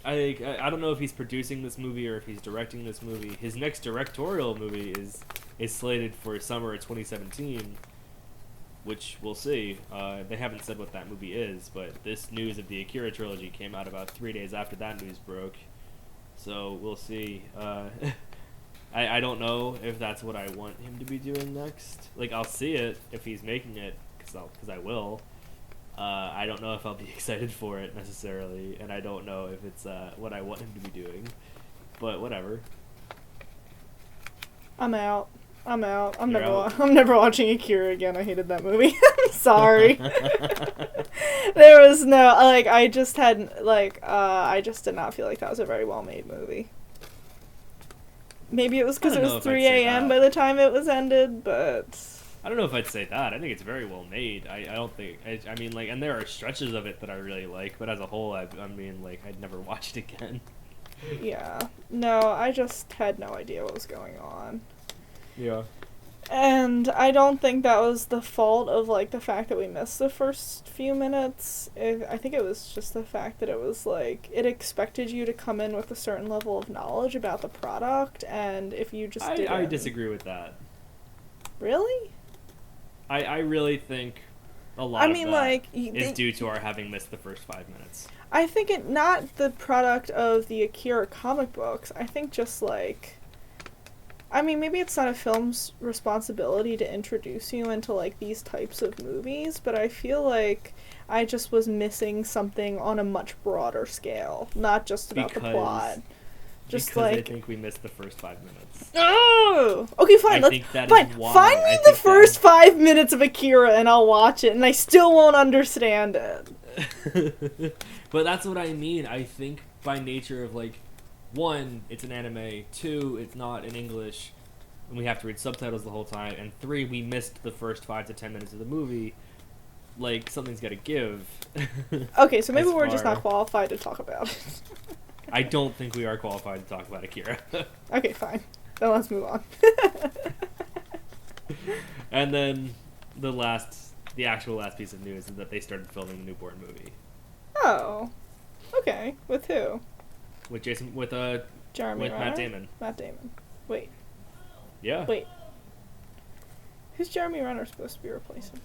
I don't know if he's producing this movie or if he's directing this movie. His next directorial movie is slated for summer of 2017, which we'll see. They haven't said what that movie is, but this news of the Akira trilogy came out about 3 days after that news broke. So we'll see. I don't know if that's what I want him to be doing next. Like, I'll see it if he's making it, because I will. I don't know if I'll be excited for it necessarily, and I don't know if it's what I want him to be doing. But whatever. I'm out. I'm You're out? I'm never watching Akira again. I hated that movie. I'm sorry. There was no I just did not feel like that was a very well made movie. Maybe it was because it was 3 a.m. by the time it was ended, but I don't know if I'd say that. I think it's very well made. I don't think... I mean, like, and there are stretches of it that I really like, but as a whole, I mean, like, I'd never watch it again. Yeah. No, I just had no idea what was going on. Yeah. And I don't think that was the fault of, like, the fact that we missed the first few minutes. I think it was just the fact that it was, like, it expected you to come in with a certain level of knowledge about the product, and if you just didn't... I disagree with that. Really? I really think a lot of that like, is due to our having missed the first 5 minutes. I think it not the product of the Akira comic books. I think just, like... I mean, maybe it's not a film's responsibility to introduce you into, like, these types of movies, but I feel like I just was missing something on a much broader scale, not just about the plot. Just because like... I think we missed the first 5 minutes. Oh! Okay, fine. Find me the first 5 minutes of Akira and I'll watch it, and I still won't understand it. But that's what I mean. I think by nature of, like, 1, it's an anime, 2, it's not in English, and we have to read subtitles the whole time, and 3, we missed the first 5 to 10 minutes of the movie. Like, something's gotta give. Okay, so maybe we're just not qualified to talk about it. I don't think we are qualified to talk about Akira. Okay, fine. Then let's move on. And then the actual last piece of news is that they started filming the Newborn movie. Oh. Okay. With who? With Jeremy Renner? Matt Damon. Matt Damon. Wait. Yeah. Wait. Who's Jeremy Renner supposed to be replacing?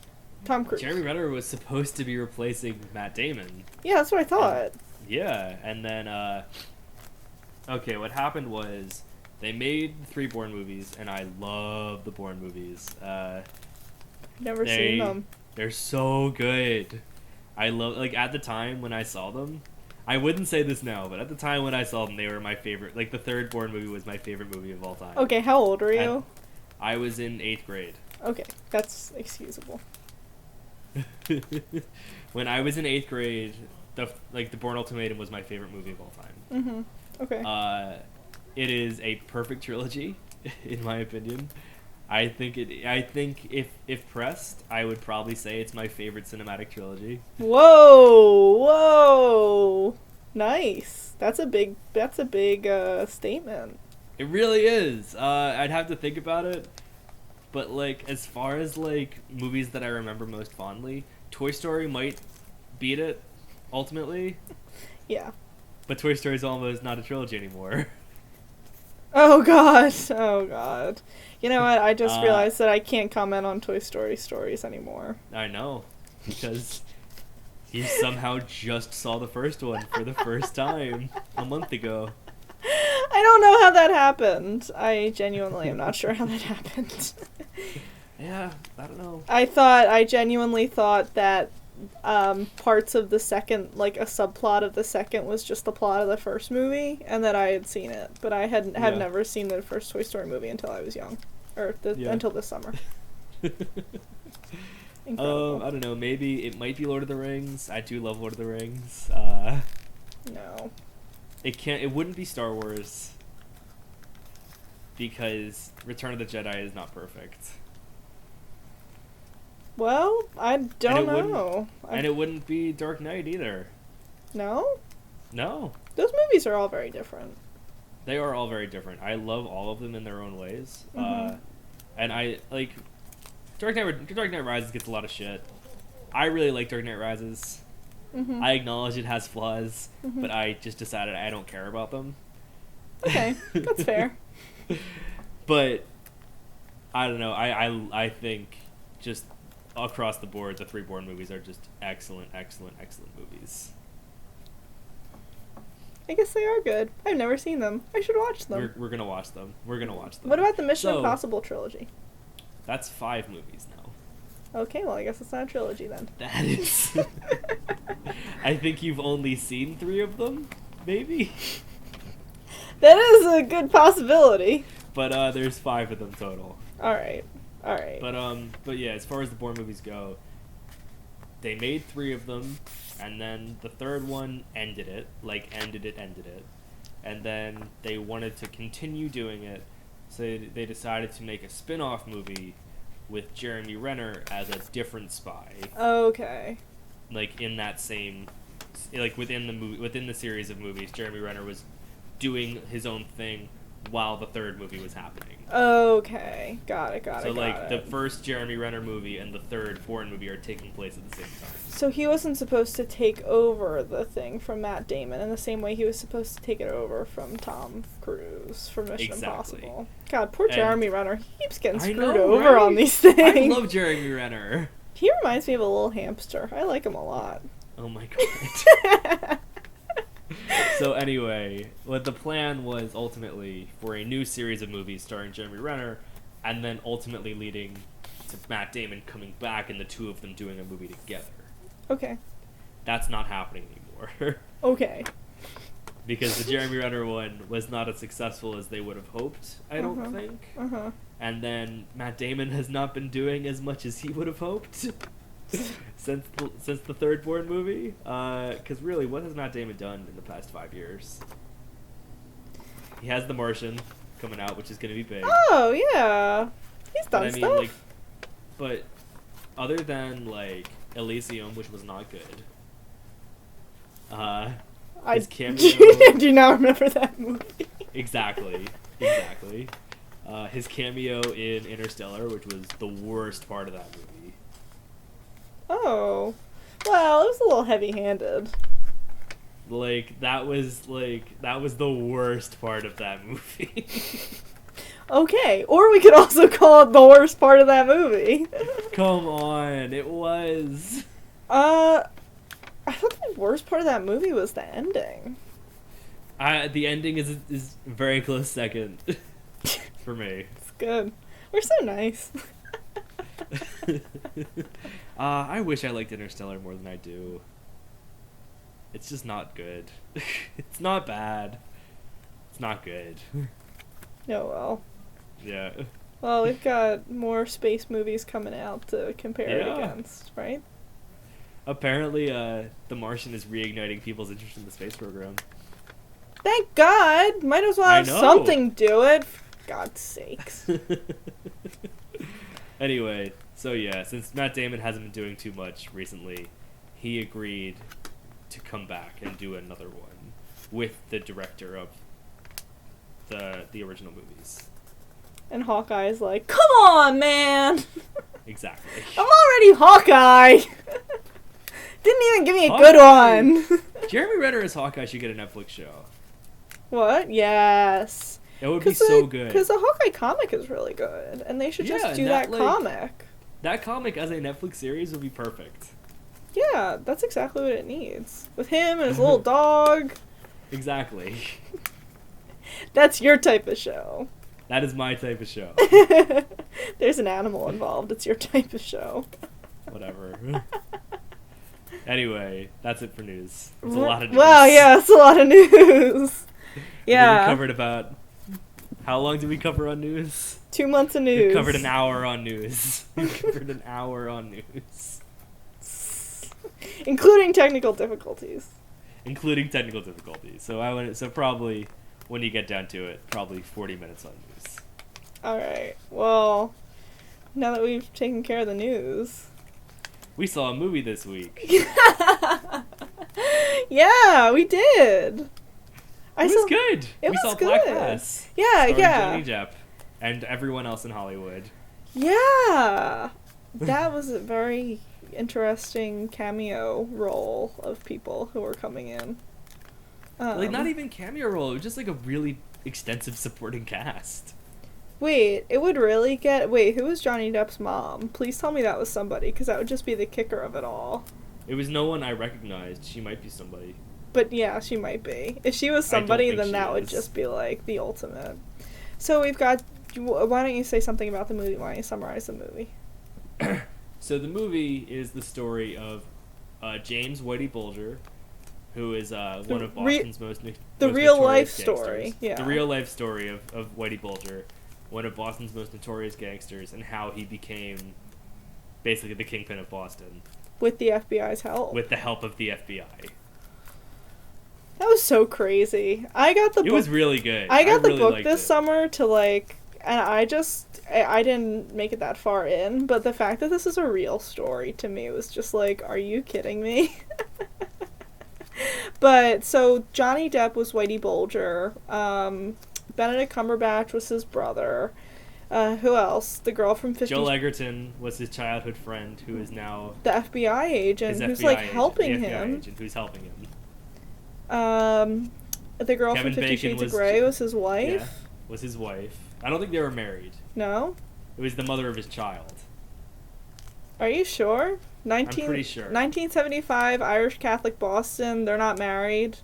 Tom Cruise. Jeremy Renner was supposed to be replacing Matt Damon. Yeah, that's what I thought. Yeah, and then, okay, what happened was they made 3 Bourne movies, and I love the Bourne movies. Never seen them. They're so good. I love, like, at the time when I saw them, I wouldn't say this now, but at the time when I saw them, they were my favorite. Like, the 3rd Bourne movie was my favorite movie of all time. Okay, how old are you? I was in 8th grade. Okay, that's excusable. When I was in 8th grade, the Bourne Ultimatum was my favorite movie of all time. Mm-hmm. Okay. It is a perfect trilogy, in my opinion. I think if pressed, I would probably say it's my favorite cinematic trilogy. Whoa! Nice. That's a big statement. It really is. I'd have to think about it. But, like, as far as, like, movies that I remember most fondly, Toy Story might beat it, ultimately. Yeah. But Toy Story's almost not a trilogy anymore. Oh, God. Oh, God. You know what? I just realized that I can't comment on Toy Story stories anymore. I know. Because you somehow just saw the first one for the first time a month ago. I don't know how that happened. I genuinely am not sure how that happened. Yeah, I don't know. I genuinely thought that parts of the second, like a subplot of the second, was just the plot of the first movie, and that I had seen it, but I had never seen the first Toy Story movie until I was young, until this summer. Incredible. I don't know. Maybe it might be Lord of the Rings. I do love Lord of the Rings. No. It wouldn't be Star Wars because Return of the Jedi is not perfect. Well, I don't know. And it wouldn't be Dark Knight either. No? No. Those movies are all very different. They are all very different. I love all of them in their own ways. Mhm. And I, like, Dark Knight Rises gets a lot of shit. I really like Dark Knight Rises. Mhm. I acknowledge it has flaws, Mhm. but I just decided I don't care about them. Okay, that's fair. But I don't know. I think just across the board, the three Bourne movies are just excellent movies. I guess they are good. I've never seen them. I should watch them. We're gonna watch them. What about the Mission So, Impossible trilogy? That's 5 movies now. Okay, well, I guess it's not a trilogy then. That is. I think you've only seen 3 of them, maybe. That is a good possibility. But there's 5 of them total. All right. But yeah, as far as the Bourne movies go, they made 3 of them, and then the third one ended it, and then they wanted to continue doing it, so they decided to make a spin-off movie with Jeremy Renner as a different spy, Okay. like in that same, like within the series of movies, Jeremy Renner was doing his own thing while the third movie was happening. Okay. Got it. So like the first Jeremy Renner movie and the third Bourne movie are taking place at the same time. So he wasn't supposed to take over the thing from Matt Damon in the same way he was supposed to take it over from Tom Cruise for Mission Exactly. Impossible. God, poor And- Jeremy Renner. He keeps getting I screwed know, over right? on these things. I love Jeremy Renner. He reminds me of a little hamster. I like him a lot. Oh my god. So anyway, what the plan was ultimately for a new series of movies starring Jeremy Renner, and then ultimately leading to Matt Damon coming back and the two of them doing a movie together. Okay. That's not happening anymore. Okay. Because the Jeremy Renner one was not as successful as they would have hoped, I don't Uh-huh. think. Uh-huh. And then Matt Damon has not been doing as much as he would have hoped since the third Bourne movie. Because really, what has Matt Damon done in the past 5 years? He has The Martian coming out, which is going to be big. Oh, yeah. He's done But I mean, stuff. like, but other than like Elysium, which was not good. His cameo. do not remember that movie. Exactly. His cameo in Interstellar, which was the worst part of that movie. Oh. Well, it was a little heavy-handed. That was the worst part of that movie. Okay, or we could also call it the worst part of that movie. Come on, it was. I thought the worst part of that movie was the ending. The ending is a very close second for me. It's good. We're so nice. I wish I liked Interstellar more than I do. It's just not good. It's not bad. It's not good. Oh, well. Yeah. Well, we've got more space movies coming out to compare it Yeah. against, right? Apparently, The Martian is reigniting people's interest in the space program. Thank God! Might as well I have know. something do it. For God's sakes. Anyway, so yeah, since Matt Damon hasn't been doing too much recently, he agreed to come back and do another one with the director of the original movies. And Hawkeye's like, come on, man! Exactly. I'm already Hawkeye! Didn't even give me a good Hawkeye. one! Jeremy Renner as Hawkeye should get a Netflix show. What? Yes. It would be so good. Because the Hawkeye comic is really good, and they should Yeah, just do and that that, comic. That comic as a Netflix series would be perfect. Yeah, that's exactly what it needs. With him and his little dog. Exactly. That's your type of show. That is my type of show. There's an animal involved. It's your type of show. Whatever. Anyway, that's it for news. It's a lot of news. Wow, yeah, it's a lot of news. We Yeah. covered about... How long did we cover on news? 2 months of news. We covered an hour on news. Including technical difficulties. Including technical difficulties. So probably, when you get down to it, probably 40 minutes on news. Alright, well, now that we've taken care of the news. We saw a movie this week. Yeah, we did. It was good. It we was saw good. Black Mass. Yeah, starring yeah. Johnny Depp and everyone else in Hollywood. Yeah. That was a very interesting cameo role of people who were coming in. Like, not even cameo role. It was just like a really extensive supporting cast. Wait, it would really get... Wait, who was Johnny Depp's mom? Please tell me that was somebody, because that would just be the kicker of it all. It was no one I recognized. She might be somebody. But yeah, she might be. If she was somebody, then that would is. just be like the ultimate. So we've got... Why don't you say something about the movie? Why don't you summarize the movie? So the movie is the story of James Whitey Bulger, who is one of Boston's most real life notorious story. gangsters. Yeah. The real life story of Whitey Bulger, one of Boston's most notorious gangsters, and how he became basically the kingpin of Boston. With the FBI's help. With the help of the FBI. That was so crazy. I got the book. It was really good. I got the really book this summer to like, and I didn't make it that far in, but the fact that this is a real story to me was just like, are you kidding me? But so Johnny Depp was Whitey Bulger. Benedict Cumberbatch was his brother. Who else? The girl from 50... Joel Egerton was his childhood friend, who is now the FBI agent who's FBI like agent, helping the FBI him. agent who's helping him. The girl Kevin from 50 Bacon Shades of was Grey was his wife. Yeah, was his wife. I don't think they were married. No? It was the mother of his child. Are you sure? I'm pretty sure. 1975, Irish Catholic Boston. They're not married.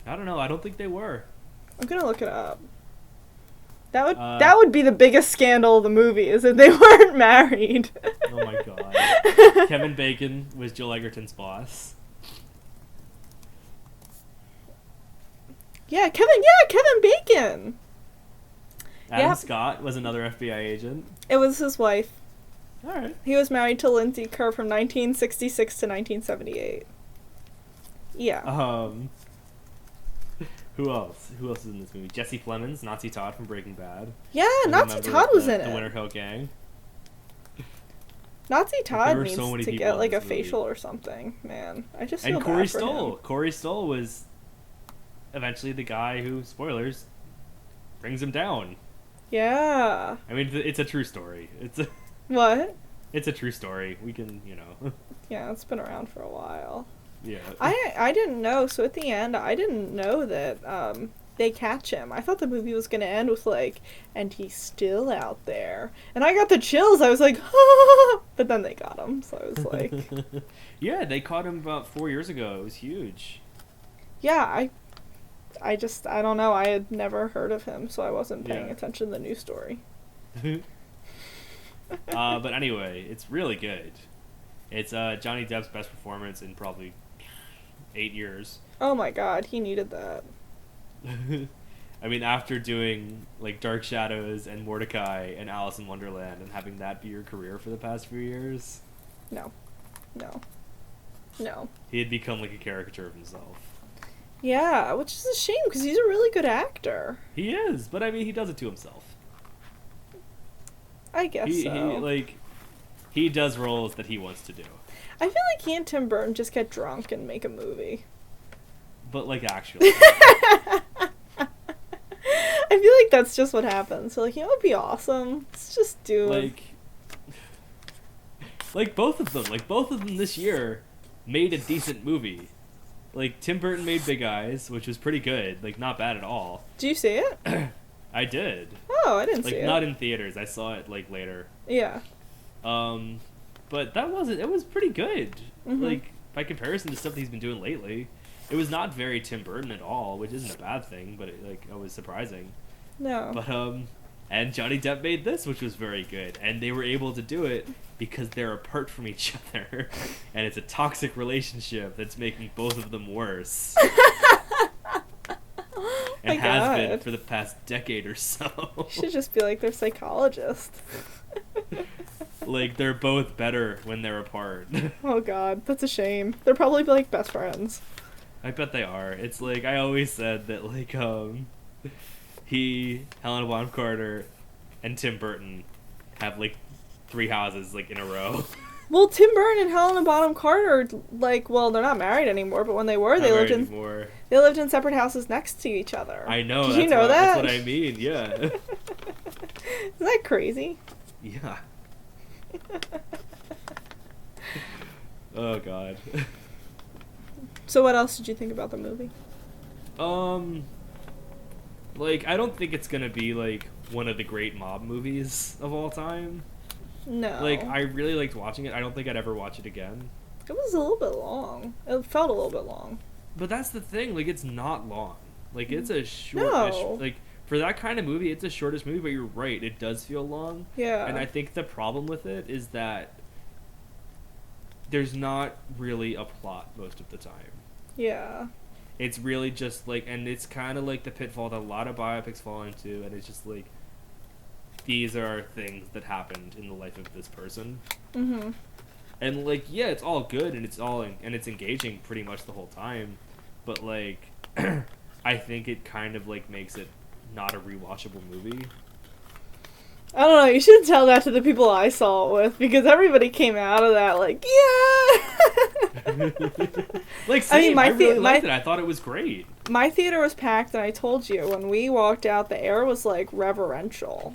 I don't know. I don't think they were. I'm gonna look it up. That would be the biggest scandal of the movie, is that they weren't married. Oh my god. Kevin Bacon was Joel Egerton's boss. Yeah, Kevin Bacon. Adam Yep. Scott was another FBI agent. It was his wife. Alright. He was married to Lindsay Kerr from 1966 to 1978. Yeah. Who else? Who else is in this movie? Jesse Plemons, Nazi Todd from Breaking Bad. Yeah, Was a Nazi member Todd of was the, in the it. Winter Hill Gang. Nazi Todd were needs so many to people get in like a this movie. facial or something, man. I just feel And Corey bad for Stoll. him. Corey Stoll was eventually the guy who, spoilers, brings him down. Yeah. I mean, it's a true story. What? It's a true story. We can, Yeah, it's been around for a while. yeah. I didn't know, so at the end, I didn't know that they catch him. I thought the movie was going to end with, like, and he's still out there. And I got the chills. I was like, ah! But then they got him, so I was like... Yeah, they caught him about 4 years ago. It was huge. Yeah, I don't know. I had never heard of him, so I wasn't paying Yeah. attention to the news story. But anyway, it's really good. It's Johnny Depp's best performance in probably 8 years. Oh my god, he needed that. I mean, after doing like Dark Shadows and Mordecai and Alice in Wonderland and having that be your career for the past few years, No. he had become like a caricature of himself. Yeah, which is a shame, because he's a really good actor. He is, but I mean, he does it to himself. I guess so. He does roles that he wants to do. I feel like he and Tim Burton just get drunk and make a movie. But like actually, I feel like that's just what happens. So, like, you know what would be awesome? Let's just do like both of them this year made a decent movie. Like Tim Burton made Big Eyes, which was pretty good, like not bad at all. Do you see it? I did. Oh, I didn't see Like it. not in theaters. I saw it like later. Yeah. But it was pretty good. Mhm. Like by comparison to stuff that he's been doing lately. It was not very Tim Burton at all, which isn't a bad thing, but it was surprising. No. But and Johnny Depp made this, which was very good, and they were able to do it because they're apart from each other, and it's a toxic relationship that's making both of them worse. And has been for the past decade or so. You should just be like their psychologist. Like they're both better when they're apart. Oh god, that's a shame. They're probably like best friends. I bet they are. It's like I always said that like he, Helena Bonham Carter, and Tim Burton have like 3 houses like in a row. Well, Tim Burton and Helena Bonham Carter, like, well, they're not married anymore, but when they were, Not married anymore. they lived in separate houses next to each other. I know. Did you know that? That's what I mean. Yeah. Isn't that crazy? Yeah. Oh God. So what else did you think about the movie? Like, I don't think it's gonna be like one of the great mob movies of all time. No. Like, I really liked watching it. I don't think I'd ever watch it again. It was a little bit long. It felt a little bit long. But that's the thing. Like, it's not long. Like, it's a short. No. Like, for that kind of movie, it's a shortish movie. But you're right. It does feel long. Yeah. And I think the problem with it is that there's not really a plot most of the time. Yeah. It's really just like, and it's kind of like the pitfall that a lot of biopics fall into, and it's just like, these are things that happened in the life of this person. Mm-hmm. And like, yeah, it's all good, and it's engaging pretty much the whole time, but like, I think it kind of like makes it not a rewatchable movie. I don't know, you should tell that to the people I saw it with, because everybody came out of that like, yeah! Like, same, I really liked it. I thought it was great. My theater was packed, and I told you, when we walked out, the air was, like, reverential.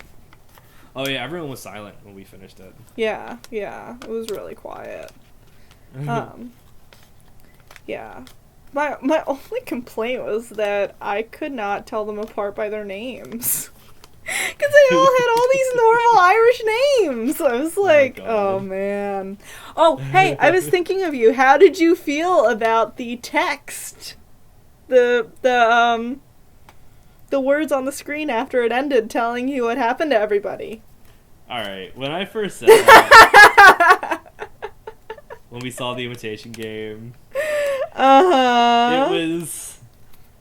Oh yeah, everyone was silent when we finished it. Yeah, it was really quiet. Yeah. My only complaint was that I could not tell them apart by their names. Because they all had all these normal Irish names. I was like, oh man. Oh, hey, I was thinking of you. How did you feel about the text? The words on the screen after it ended telling you what happened to everybody. Alright, when I first said that, when we saw The Imitation Game, uh-huh. it was...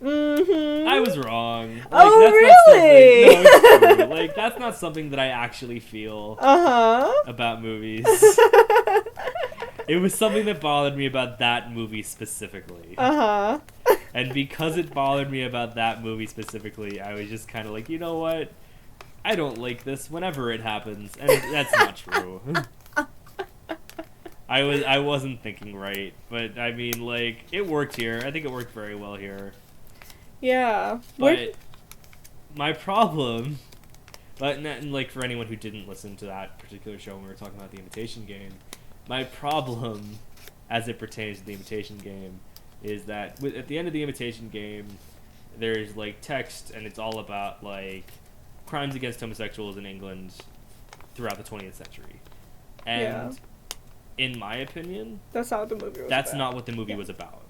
Mm-hmm. I was wrong. Like, Oh, that's really? Not no, it's true. Like, that's not something that I actually feel about movies. It was something that bothered me about that movie specifically. And because it bothered me about that movie specifically, I was just kind of like, you know what? I don't like this whenever it happens. And that's not true. I wasn't thinking right. But, I mean, like, it worked here. I think it worked very well here. Yeah. But my problem, and like for anyone who didn't listen to that particular show when we were talking about The Imitation Game, my problem as it pertains to The Imitation Game is that at the end of The Imitation Game, there's like text, and it's all about like crimes against homosexuals in England throughout the 20th century. And in my opinion, that's not what the movie was That's about. not what the movie was about.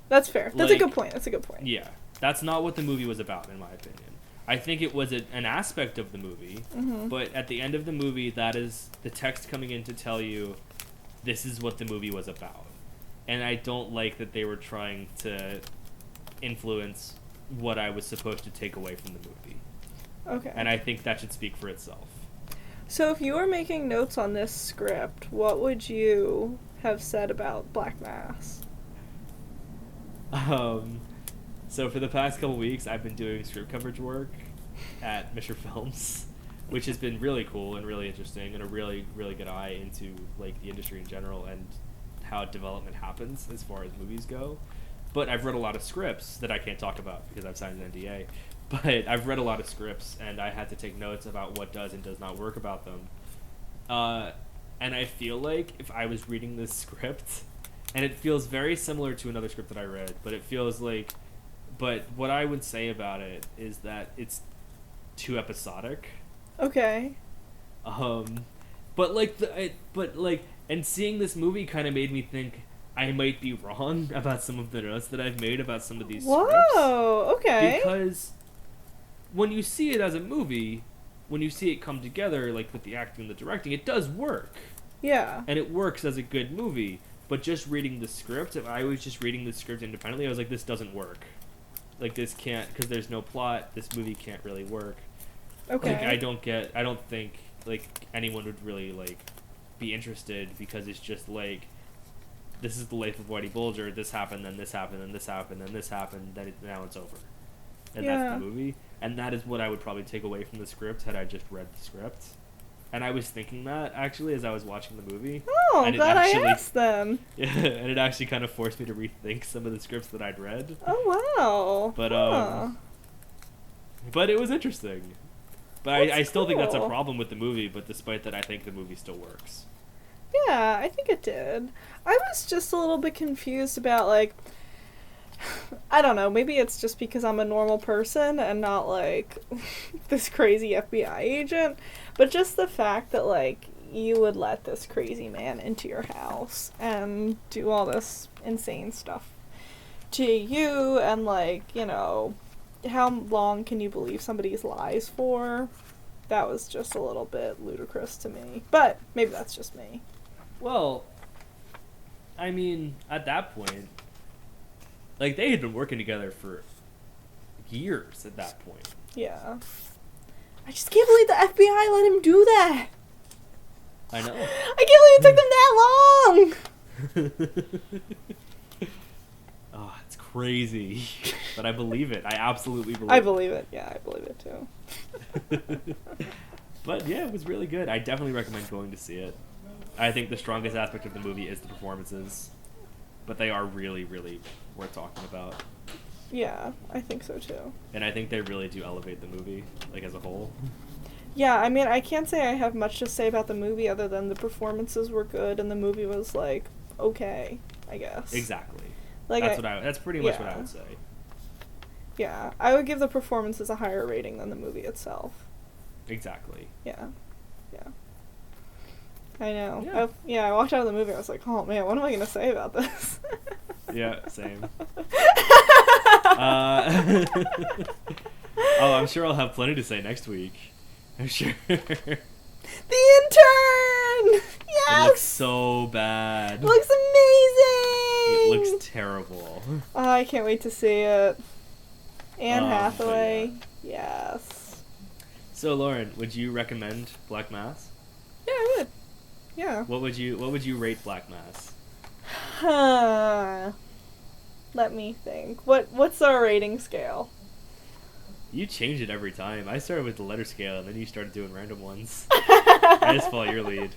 That's fair. That's like, a good point. That's a good point. Yeah. That's not what the movie was about, in my opinion. I think it was an aspect of the movie, but at the end of the movie, that is the text coming in to tell you this is what the movie was about. And I don't like that they were trying to influence what I was supposed to take away from the movie. Okay. And I think that should speak for itself. So if you were making notes on this script, what would you have said about Black Mass? So for the past couple weeks, I've been doing script coverage work at Misher Films, which has been really cool and really interesting, and a really, really good eye into like the industry in general and how development happens as far as movies go. But I've read a lot of scripts that I can't talk about because I've signed an NDA. But I've read a lot of scripts, and I had to take notes about what does and does not work about them. And I feel like if I was reading this script, and it feels very similar to another script that I read, but it feels like... But what I would say about it is that it's too episodic. Okay. But and seeing this movie kind of made me think I might be wrong about some of the notes that I've made about some of these scripts. Whoa, okay. Because when you see it as a movie, when you see it come together, like with the acting and the directing, it does work. Yeah. And it works as a good movie. But just reading the script, if I was just reading the script independently, I was like, this doesn't work. Like, this can't, because there's no plot, this movie can't really work. Okay. Like, I don't think, like, anyone would really, like, be interested, because it's just, like, this is the life of Whitey Bulger, this happened, then this happened, then this happened, then this happened, now it's over. And that's the movie. And that is what I would probably take away from the script had I just read the script. And I was thinking that, actually, as I was watching the movie. Oh, and glad I asked then. Yeah, and it actually kind of forced me to rethink some of the scripts that I'd read. Oh, wow. But it was interesting. But I still think that's a cool. problem with the movie, but despite that, I think the movie still works. Yeah, I think it did. I was just a little bit confused about, like, I don't know, maybe it's just because I'm a normal person and not, like, this crazy FBI agent, but just the fact that, like, you would let this crazy man into your house and do all this insane stuff to you, and, like, you know, how long can you believe somebody's lies for? That was just a little bit ludicrous to me. But maybe that's just me. Well, I mean, at that point, like, they had been working together for years at that point. Yeah. I just can't believe the FBI let him do that. I know. I can't believe it took them that long. Oh, it's crazy. But I believe it. I absolutely believe it. I believe it. Yeah, I believe it too. But yeah, it was really good. I definitely recommend going to see it. I think the strongest aspect of the movie is the performances. But they are really, really worth talking about. Yeah, I think so too. And I think they really do elevate the movie, like, as a whole. Yeah, I mean, I can't say I have much to say about the movie other than the performances were good and the movie was, like, okay, I guess. Exactly. Like, That's pretty much what I would say. Yeah, I would give the performances a higher rating than the movie itself. Exactly. Yeah. I know. Yeah. I walked out of the movie, I was like, oh man, what am I going to say about this? Yeah, same. Oh, I'm sure I'll have plenty to say next week. I'm sure. The Intern! Yes! It looks so bad. It looks amazing! It looks terrible. Oh, I can't wait to see it. Anne Oh, Hathaway. yeah. Yes. So, Lauren, would you recommend Black Mass? Yeah, I would. Yeah. What would you rate Black Mass? Let me think. What's our rating scale? You change it every time. I started with the letter scale, and then you started doing random ones. I just follow your lead.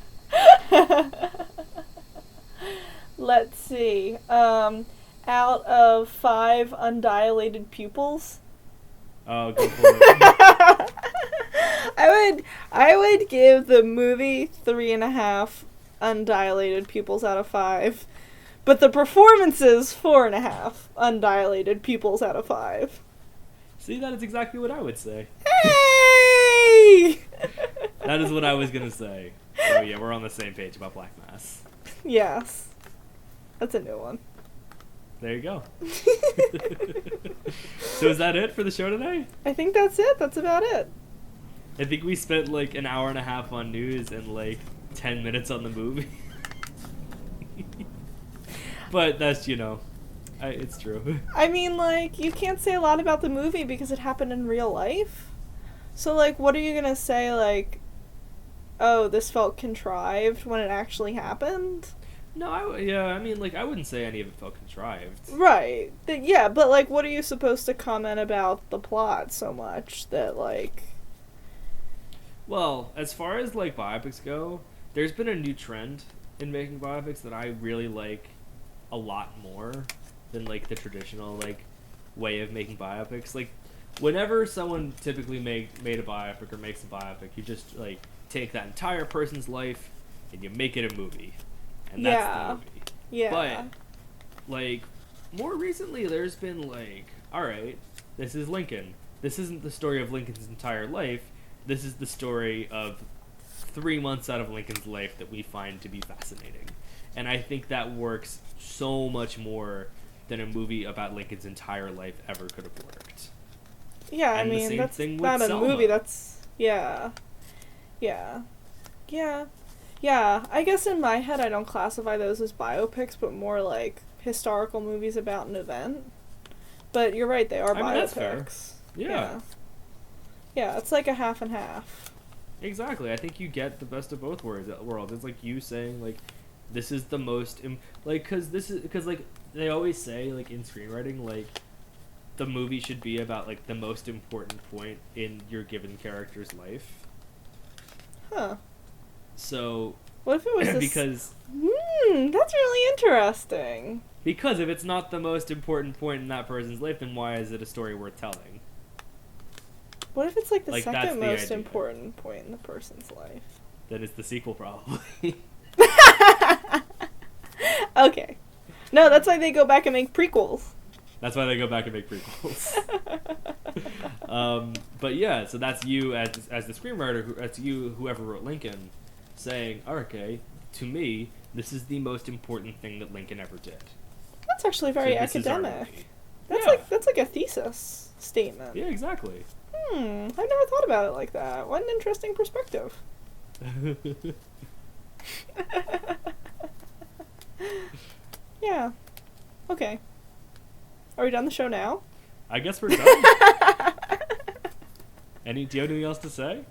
Let's see. Out of 5 undilated pupils. Oh, go for it. I would give the movie 3.5 undilated pupils out of 5, but the performances 4.5 undilated pupils out of 5. See, that is exactly what I would say. Hey! That is what I was gonna say. So yeah, we're on the same page about Black Mass. Yes. That's a new one. There you go. So is that it for the show today? I think that's it. That's about it. I think we spent like an hour and a half on news and like 10 minutes on the movie. But that's, it's true. I mean, like, you can't say a lot about the movie because it happened in real life. So, like, what are you gonna say, like, oh, this felt contrived when it actually happened? No, I mean, like, I wouldn't say any of it felt contrived. Right. Yeah, but, like, what are you supposed to comment about the plot so much that, like... Well, as far as, like, biopics go, there's been a new trend in making biopics that I really like a lot more than, like, the traditional, like, way of making biopics. Like, whenever someone typically made a biopic or makes a biopic, you just, like, take that entire person's life and you make it a movie. And that's the movie. Yeah. But, like, more recently there's been, like, alright, this is Lincoln. This isn't the story of Lincoln's entire life. This is the story of 3 months out of Lincoln's life that we find to be fascinating. And I think that works so much more than a movie about Lincoln's entire life ever could have worked. Yeah, And I mean, that's not a Selma. movie, that's... Yeah. Yeah. Yeah. Yeah, I guess in my head I don't classify those as biopics, but more like historical movies about an event. But you're right, they are biopics. That's fair. Yeah. Yeah, it's like a half and half. Exactly. I think you get the best of both worlds. It's like you saying, like, this is the most... because they always say, like, in screenwriting, like, the movie should be about, like, the most important point in your given character's life. Huh. So What if it was this? because That's really interesting. because if it's not the most important point in that person's life, then why is it a story worth telling? What if it's like the Like, that's second the most idea. important point in the person's life? Then it's the sequel, probably. Okay. No, that's why they go back and make prequels. That's why they go back and make prequels. But yeah, so that's you as the screenwriter. That's you, whoever wrote Lincoln, saying, "Okay, to me, this is the most important thing that Lincoln ever did." That's actually very So this is our academic. movie. That's Yeah. like a thesis statement. Yeah, exactly. I've never thought about it like that. What an interesting perspective. Yeah. Okay. Are we done the show now? I guess we're done. Do you have anything else to say?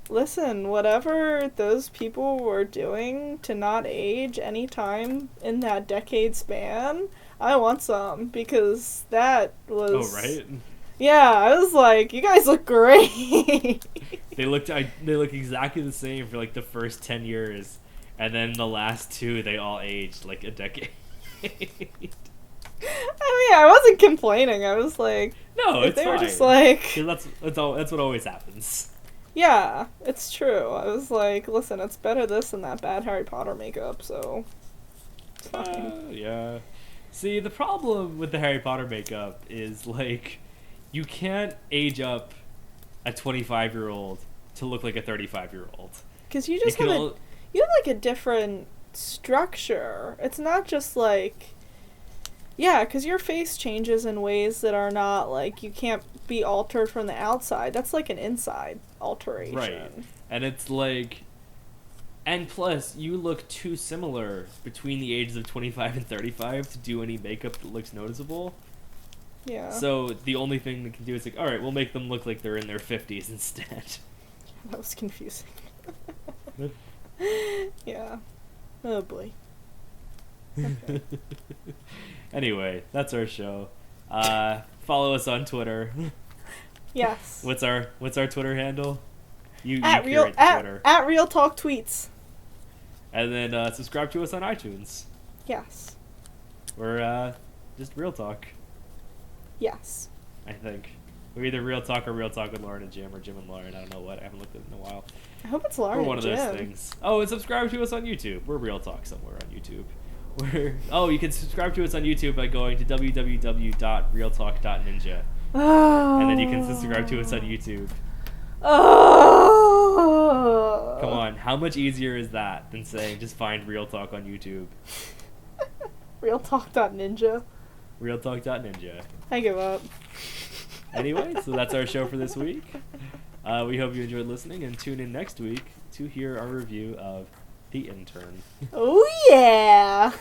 Listen, whatever those people were doing to not age any time in that decade span, I want some, because that was... Oh, right. Yeah, I was like, you guys look great. They look exactly the same for like the first 10 years, and then the last two they all aged like a decade. I mean, I wasn't complaining. I was like, No, if it's they fine. were just like, 'Cause that's what always happens. yeah, it's true. I was like, listen, it's better this than that bad Harry Potter makeup, so it's fine. Yeah. See, the problem with the Harry Potter makeup is like you can't age up a 25-year-old to look like a 35-year-old. Because you just have you have like a different structure. It's not just like, yeah, because your face changes in ways that are not like, you can't be altered from the outside. That's like an inside alteration. Right. And it's like, and plus, you look too similar between the ages of 25 and 35 to do any makeup that looks noticeable. Yeah. So the only thing they can do is like, all right, we'll make them look like they're in their 50s instead. That was confusing. Yeah. Oh boy. Okay. Anyway, that's our show. Follow us on Twitter. Yes. What's our Twitter handle? You At curate the Twitter. at Real Talk Tweets. And then subscribe to us on iTunes. Yes. We're just Real Talk, Yes. I think. We're either Real Talk or Real Talk with Lauren and Jim, or Jim and Lauren. I don't know what. I haven't looked at it in a while. I hope it's Lauren We're one and of those Jim. things. Oh, and subscribe to us on YouTube. We're Real Talk somewhere on YouTube. You can subscribe to us on YouTube by going to www.realtalk.ninja. Oh. And then you can subscribe to us on YouTube. Oh. Come on, how much easier is that than saying just find Real Talk on YouTube? Realtalk.ninja. Realtalk.ninja. I give up. Anyway, so that's our show for this week. We hope you enjoyed listening, and tune in next week to hear our review of The Intern. Oh yeah.